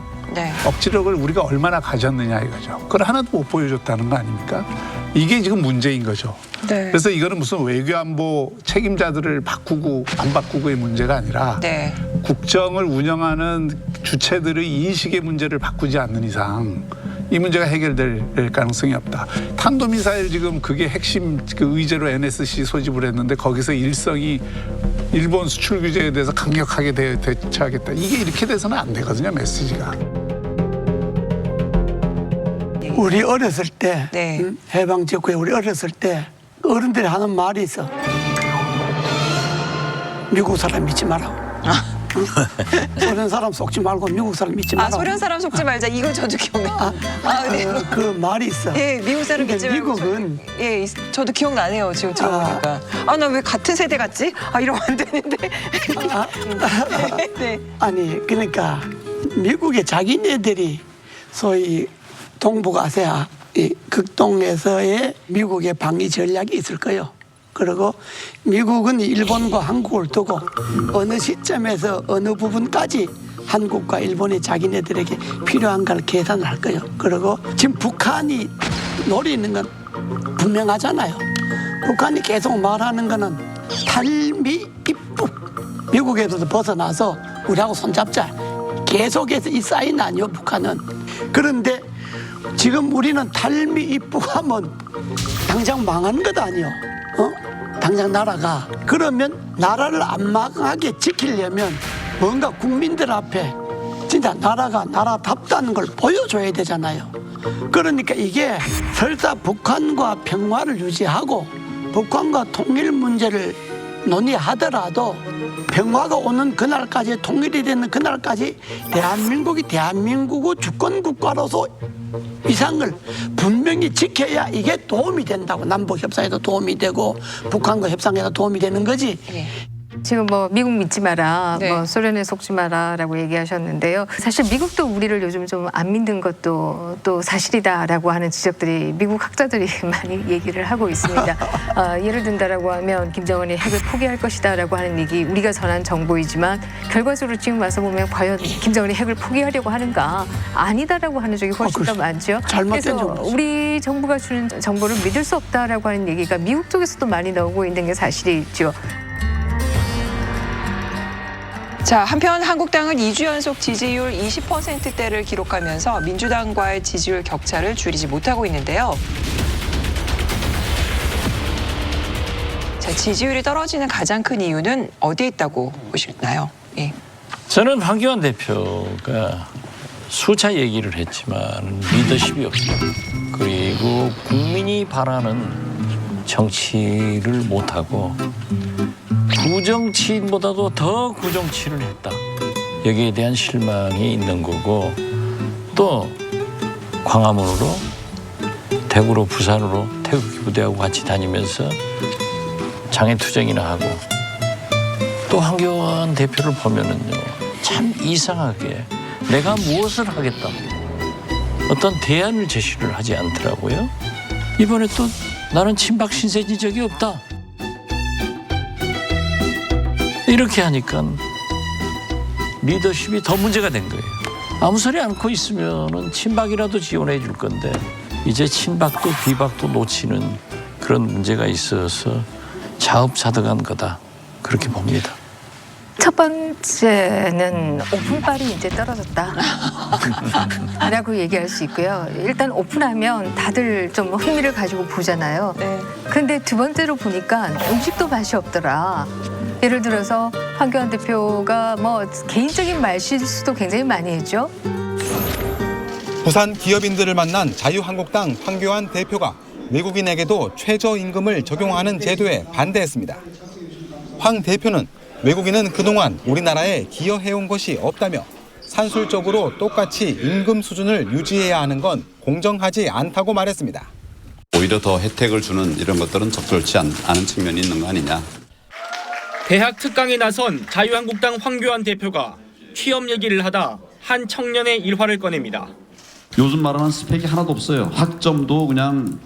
억지력을 우리가 얼마나 가졌느냐 이거죠. 그걸 하나도 못 보여줬다는 거 아닙니까? 이게 지금 문제인 거죠. 네. 그래서 이거는 무슨 외교안보 책임자들을 바꾸고 안 바꾸고의 문제가 아니라 국정을 운영하는 주체들의 인식의 문제를 바꾸지 않는 이상 이 문제가 해결될 가능성이 없다. 탄도미사일 지금 그게 핵심 그 의제로 NSC 소집을 했는데 거기서 일성이 일본 수출 규제에 대해서 강력하게 대처하겠다. 이게 이렇게 돼서는 안 되거든요, 메시지가. 우리 어렸을 때 해방 직후에 우리 어렸을 때 어른들이 하는 말이 있어. 미국 사람 믿지 마라. 소련 사람 속지 말고 미국 사람 믿지 마라. 소련 사람 속지 말자. 이거 저도 기억나. 그 말이 있어. 예, 미국 사람 믿지 말고. 미국은 저도 기억나네요. 지금 들어보니까. 나 왜 같은 세대 같지? 이러면 안 되는데. 아니 그러니까 미국의 자기네들이 소위 동북아시아 이 극동에서의 미국의 방위 전략이 있을 거예요. 그리고 미국은 일본과 한국을 두고 어느 시점에서 어느 부분까지 한국과 일본이 자기네들에게 필요한가를 계산을 할 거예요. 그리고 지금 북한이 노리는 건 분명하잖아요. 북한이 계속 말하는 거는 탈미 입북. 미국에서도 벗어나서 우리하고 손잡자. 계속해서 이 사인 아니요, 북한은. 그런데 지금 우리는 탈미 입북하면 당장 망하는 것 아니요. 당장 나라가. 그러면 나라를 안 망하게 지키려면 뭔가 국민들 앞에 진짜 나라가 나라답다는 걸 보여줘야 되잖아요. 그러니까 이게 설사 북한과 평화를 유지하고 북한과 통일 문제를 논의하더라도 평화가 오는 그날까지, 통일이 되는 그날까지 대한민국이 대한민국의 주권국가로서 위상을 분명히 지켜야 이게 도움이 된다고. 남북협상에도 도움이 되고 북한과 협상에도 도움이 되는 거지. 지금 뭐 미국 믿지 마라, 네. 뭐 소련에 속지 마라라고 얘기하셨는데요. 사실 미국도 우리를 요즘 좀 안 믿는 것도 또 사실이다라고 하는 지적들이 미국 학자들이 많이 얘기를 하고 있습니다. 예를 든다라고 하면 김정은이 핵을 포기할 것이다라고 하는 얘기 우리가 전한 정보이지만 결과적으로 지금 와서 보면 과연 김정은이 핵을 포기하려고 하는가 아니다라고 하는 적이 훨씬 더 많죠. 그래서 우리 정부가 주는 정보를 믿을 수 없다라고 하는 얘기가 미국 쪽에서도 많이 나오고 있는 게 사실이죠. 자, 한편 한국당은 2주 연속 지지율 20%대를 기록하면서 민주당과의 지지율 격차를 줄이지 못하고 있는데요. 자, 지지율이 떨어지는 가장 큰 이유는 어디에 있다고 보시나요? 예. 저는 황교안 대표가 수차 얘기를 했지만 리더십이 없다. 그리고 국민이 바라는 정치를 못하고 구정치인보다도 더 구정치를 했다. 여기에 대한 실망이 있는 거고 또 광화문으로 대구로 부산으로 태극기 부대하고 같이 다니면서 장애투쟁이나 하고 또 황교안 대표를 보면은요 참 이상하게 내가 무엇을 하겠다 어떤 대안을 제시를 하지 않더라고요. 이번에 또 나는 친박 신세진 적이 없다. 이렇게 하니까 리더십이 더 문제가 된 거예요. 아무 소리 않고 있으면은 친박이라도 지원해 줄 건데 이제 친박도 비박도 놓치는 그런 문제가 있어서 자업자득한 거다. 그렇게 봅니다. 첫 번째는 오픈빨이 이제 떨어졌다 라고 얘기할 수 있고요. 일단 오픈하면 다들 좀 흥미를 가지고 보잖아요. 근데 두 번째로 보니까 음식도 맛이 없더라. 예를 들어서 황교안 대표가 뭐 개인적인 말실수도 굉장히 많이 했죠. 부산 기업인들을 만난 자유한국당 황교안 대표가 외국인에게도 최저임금을 적용하는 제도에 반대했습니다. 황 대표는 외국인은 그동안 우리나라에 기여해온 것이 없다며 산술적으로 똑같이 임금 수준을 유지해야 하는 건 공정하지 않다고 말했습니다. 오히려 더 혜택을 주는 이런 것들은 적절치 않은 측면이 있는 거 아니냐. 대학 특강에 나선 자유한국당 황교안 대표가 취업 얘기를 하다 한 청년의 일화를 꺼냅니다. 요즘 말하는 스펙이 하나도 없어요. 학점도 그냥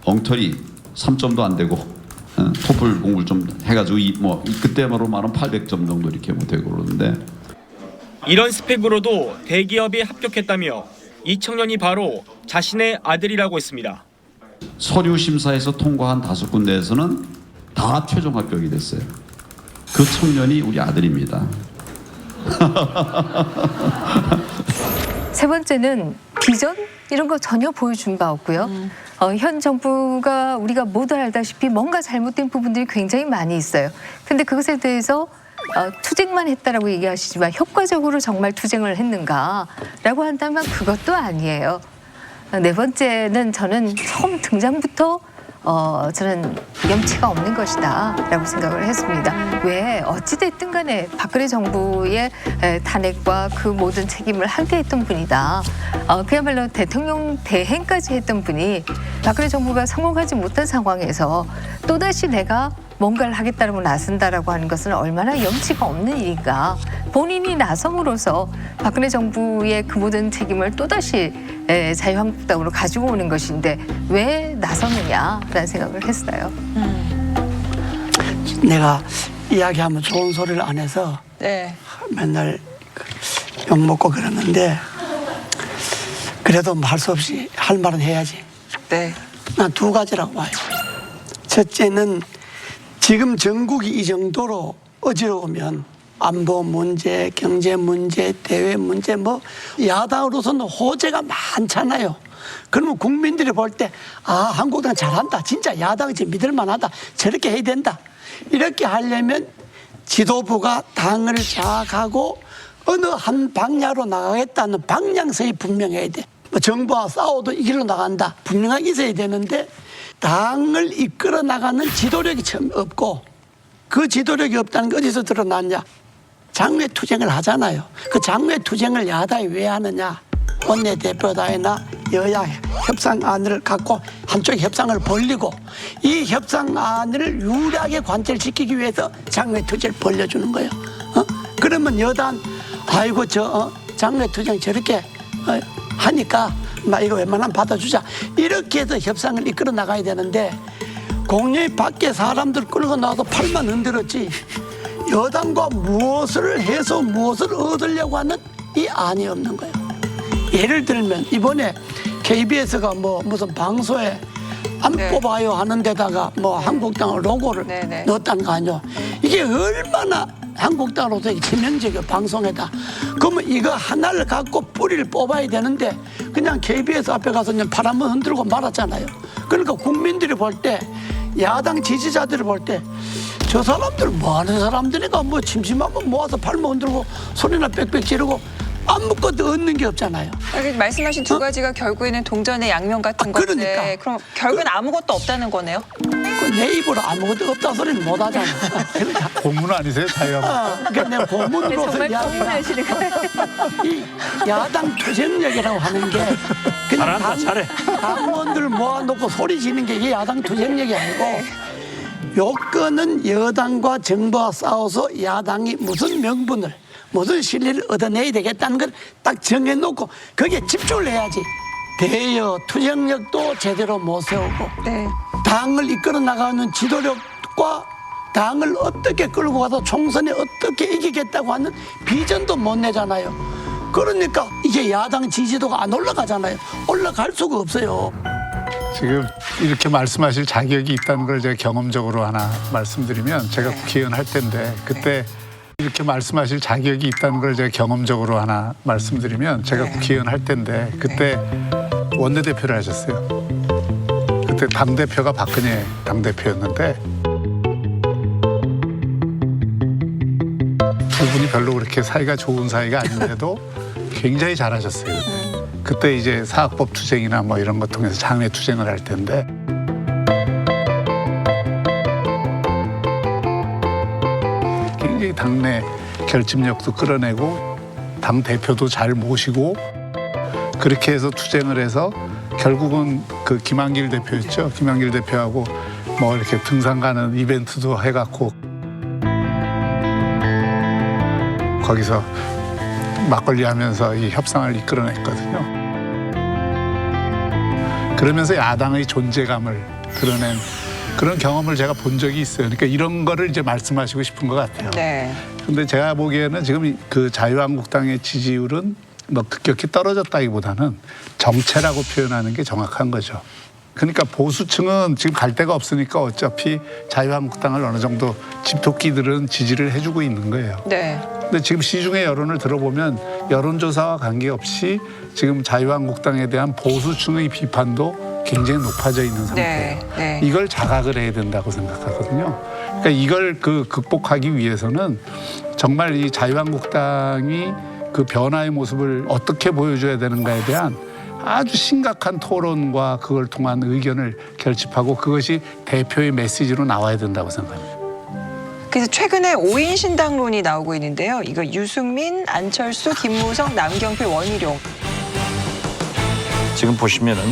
엉터리 3점도 안 되고 토플 공부를 좀 해가지고 그때말로 말하면 800점 정도 이렇게 되고 그러는데 이런 스펙으로도 대기업에 합격했다며 이 청년이 바로 자신의 아들이라고 했습니다. 서류 심사에서 통과한 5군데에서는 다 최종 합격이 됐어요. 그 청년이 우리 아들입니다. 세 번째는 비전 이런 거 전혀 보여준 바 없고요. 현 정부가 우리가 모두 알다시피 뭔가 잘못된 부분들이 굉장히 많이 있어요. 근데 그것에 대해서 투쟁만 했다라고 얘기하시지만 효과적으로 정말 투쟁을 했는가라고 한다면 그것도 아니에요. 네 번째는 저는 처음 등장부터 저는 염치가 없는 것이다라고 생각을 했습니다. 왜 어찌됐든 간에 박근혜 정부의 탄핵과 그 모든 책임을 함께했던 분이다. 그야말로 대통령 대행까지 했던 분이 박근혜 정부가 성공하지 못한 상황에서 또다시 내가 뭔가를 하겠다고 나선다라고 하는 것은 얼마나 염치가 없는 일인가. 본인이 나섬으로써 박근혜 정부의 그 모든 책임을 또다시 자유한국당으로 가지고 오는 것인데 왜 나서느냐라는 생각을 했어요. 내가 이야기하면 좋은 소리를 안 해서 맨날 욕먹고 그러는데 그래도 할 수 없이 할 말은 해야지. 난 두 가지라고 봐요. 첫째는 지금 전국이 이 정도로 어지러우면 안보 문제, 경제 문제, 대외 문제 야당으로서는 호재가 많잖아요. 그러면 국민들이 볼 때 한국당 잘한다. 진짜 야당이 믿을 만하다. 저렇게 해야 된다. 이렇게 하려면 지도부가 당을 장악하고 어느 한 방향으로 나가겠다는 방향성이 분명해야 돼. 정부와 싸워도 이 길로 나간다. 분명하게 있어야 되는데 당을 이끌어 나가는 지도력이 처음 없고 그 지도력이 없다는 게 어디서 드러났냐. 장외투쟁을 하잖아요. 그 장외투쟁을 야당이 왜 하느냐. 원내대표단이나 여야 협상안을 갖고 한쪽 협상을 벌리고 이 협상안을 유리하게 관철시키기 위해서 장외투쟁을 벌려주는 거예요. 그러면 여당 아이고 저 장외투쟁 저렇게 하니까 나 이거 웬만하면 받아주자 이렇게 해서 협상을 이끌어 나가야 되는데 공연히 밖에 사람들 끌고 나와서 팔만 흔들었지 여당과 무엇을 해서 무엇을 얻으려고 하는 이 안이 없는 거예요. 예를 들면 이번에 KBS가 뭐 무슨 방송에 안 뽑아요 하는 데다가 뭐 한국당 로고를 넣었다는 거 아니요. 이게 얼마나 한국당으로서 치명적이에요. 방송에다. 그러면 이거 하나를 갖고 뿌리를 뽑아야 되는데 그냥 KBS 앞에 가서 그냥 팔 한번 흔들고 말았잖아요. 그러니까 국민들이 볼 때 야당 지지자들이 볼 때 저 사람들 뭐 하는 사람들이가 뭐 심심하고 모아서 팔만 흔들고 소리나 빽빽 지르고 아무것도 얻는 게 없잖아요. 말씀하신 두 가지가 결국에는 동전의 양면 같은 건데 그러니까. 그럼 결국엔 아무것도 없다는 거네요? 내 입으로 아무것도 없다 소리는 못 하잖아. 그러니까. 고문 아니세요, 자유한국당? 그러니까 내가 고문으로서 정말 고문하시는 거예요. 이 야당 투쟁력이라고 하는 게 그냥 잘한다, 잘해. 당원들 모아놓고 소리 지는 게 이게 야당 투쟁력이 아니고 요건은 여당과 정부와 싸워서 야당이 무슨 명분을 무슨 실리를 얻어내야 되겠다는 걸 딱 정해놓고 거기에 집중을 해야지. 대여 투쟁력도 제대로 못 세우고 당을 이끌어 나가는 지도력과 당을 어떻게 끌고 가서 총선에 어떻게 이기겠다고 하는 비전도 못 내잖아요. 그러니까 이제 야당 지지도가 안 올라가잖아요. 올라갈 수가 없어요. 지금 이렇게 말씀하실 자격이 있다는 걸 제가 경험적으로 하나 말씀드리면 제가 국회의원 할 때인데 그때 이렇게 말씀하실 자격이 있다는 걸 제가 경험적으로 하나 말씀드리면 제가 국회의원 할 때인데 그때 원내대표를 하셨어요. 그때 당대표가 박근혜 당대표였는데 두 분이 별로 그렇게 사이가 좋은 사이가 아닌데도 굉장히 잘하셨어요. 그때 이제 사학법 투쟁이나 뭐 이런 것 통해서 장외 투쟁을 할 텐데 굉장히 당내 결집력도 끌어내고 당 대표도 잘 모시고 그렇게 해서 투쟁을 해서 결국은 그 김한길 대표였죠. 김한길 대표하고 뭐 이렇게 등산 가는 이벤트도 해갖고 거기서 막걸리 하면서 이 협상을 이끌어냈거든요. 그러면서 야당의 존재감을 드러낸 그런 경험을 제가 본 적이 있어요. 그러니까 이런 거를 이제 말씀하시고 싶은 것 같아요. 근데 제가 보기에는 지금 그 자유한국당의 지지율은 뭐 급격히 떨어졌다기보다는 정체라고 표현하는 게 정확한 거죠. 그러니까 보수층은 지금 갈 데가 없으니까 어차피 자유한국당을 어느 정도 집토끼들은 지지를 해주고 있는 거예요. 근데 지금 시중의 여론을 들어보면 여론조사와 관계없이 지금 자유한국당에 대한 보수층의 비판도 굉장히 높아져 있는 상태예요. 이걸 자각을 해야 된다고 생각하거든요. 그러니까 이걸 극복하기 위해서는 정말 이 자유한국당이 그 변화의 모습을 어떻게 보여줘야 되는가에 대한 아주 심각한 토론과 그걸 통한 의견을 결집하고 그것이 대표의 메시지로 나와야 된다고 생각합니다. 그래서 최근에 5인 신당론이 나오고 있는데요. 이거 유승민, 안철수, 김무성, 남경필, 원희룡. 지금 보시면은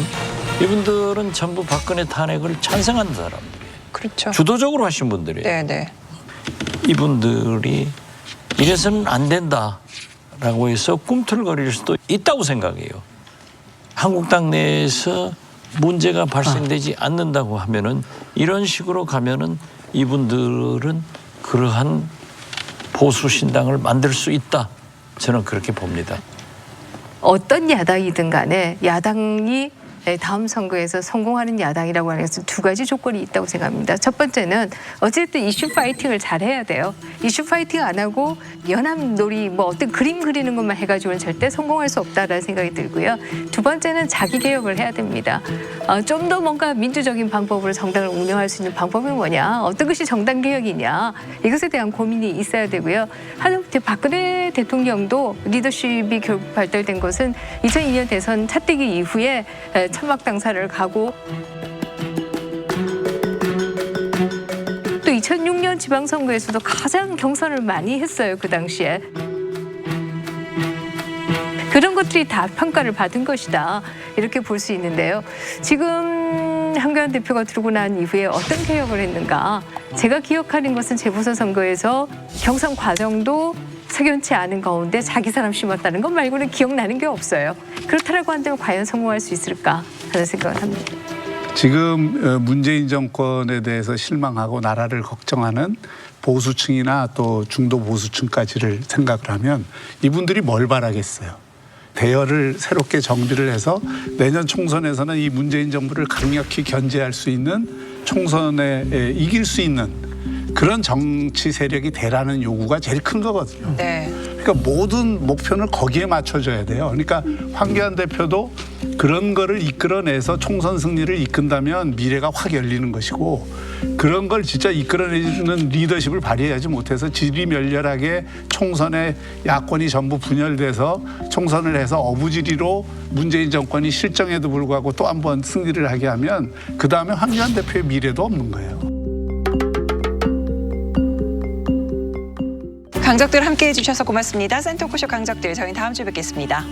이분들은 전부 박근혜 탄핵을 찬성하는 사람들. 그렇죠. 주도적으로 하신 분들이에요. 이분들이 이래서는 안 된다라고 해서 꿈틀거릴 수도 있다고 생각해요. 한국당 내에서 문제가 발생되지 않는다고 하면은 이런 식으로 가면은 이분들은 그러한 보수 신당을 만들 수 있다. 저는 그렇게 봅니다. 어떤 야당이든 간에 야당이 다음 선거에서 성공하는 야당이라고 하는 것은 두 가지 조건이 있다고 생각합니다. 첫 번째는 어쨌든 이슈 파이팅을 잘 해야 돼요. 이슈 파이팅 안 하고 연합놀이 뭐 어떤 그림 그리는 것만 해가지고는 절대 성공할 수 없다라는 생각이 들고요. 두 번째는 자기 개혁을 해야 됩니다. 좀 더 뭔가 민주적인 방법으로 정당을 운영할 수 있는 방법이 뭐냐, 어떤 것이 정당 개혁이냐, 이것에 대한 고민이 있어야 되고요. 하다못해 박근혜 대통령도 리더십이 결국 발달된 것은 2002년 대선 차떼기 이후에 천막 당사를 가고 또 2006년 지방선거에서도 가장 경선을 많이 했어요. 그 당시에. 그런 것들이 다 평가를 받은 것이다. 이렇게 볼 수 있는데요. 지금 황교안 대표가 들고 난 이후에 어떤 개혁을 했는가. 제가 기억하는 것은 재보선 선거에서 경선 과정도 석연치 않은 가운데 자기 사람 심었다는 것 말고는 기억나는 게 없어요. 그렇다라고 한다면 과연 성공할 수 있을까 하는 생각을 합니다. 지금 문재인 정권에 대해서 실망하고 나라를 걱정하는 보수층이나 또 중도 보수층까지를 생각을 하면 이분들이 뭘 바라겠어요. 대여를 새롭게 정비를 해서 내년 총선에서는 이 문재인 정부를 강력히 견제할 수 있는 총선에 이길 수 있는 그런 정치 세력이 되라는 요구가 제일 큰 거거든요. 네. 그러니까 모든 목표는 거기에 맞춰줘야 돼요. 그러니까 황교안 대표도 그런 거를 이끌어내서 총선 승리를 이끈다면 미래가 확 열리는 것이고 그런 걸 진짜 이끌어내주는 리더십을 발휘하지 못해서 지리멸렬하게 총선에 야권이 전부 분열돼서 총선을 해서 어부지리로 문재인 정권이 실정에도 불구하고 또 한 번 승리를 하게 하면 그다음에 황교안 대표의 미래도 없는 거예요. 강적들 함께해 주셔서 고맙습니다. 센터코쇼 강적들, 저희는 다음 주에 뵙겠습니다.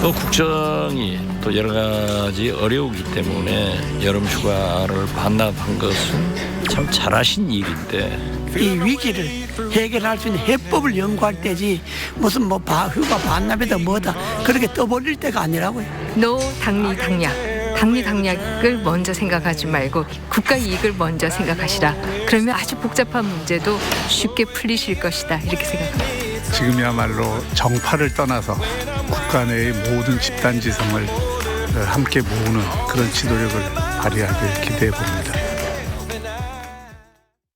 또 국정이 또 여러 가지 어려우기 때문에 여름 휴가를 반납한 것은 참 잘하신 일인데 이 위기를 해결할 수 있는 해법을 연구할 때지 무슨 뭐 휴가 반납이다 뭐다 그렇게 떠벌릴 때가 아니라고요. 노 당리 당략. 당리 당략을 먼저 생각하지 말고 국가 이익을 먼저 생각하시라. 그러면 아주 복잡한 문제도 쉽게 풀리실 것이다. 이렇게 생각합니다. 지금이야말로 정파를 떠나서 국가 내의 모든 집단지성을 함께 모으는 그런 지도력을 발휘하길 기대해 봅니다.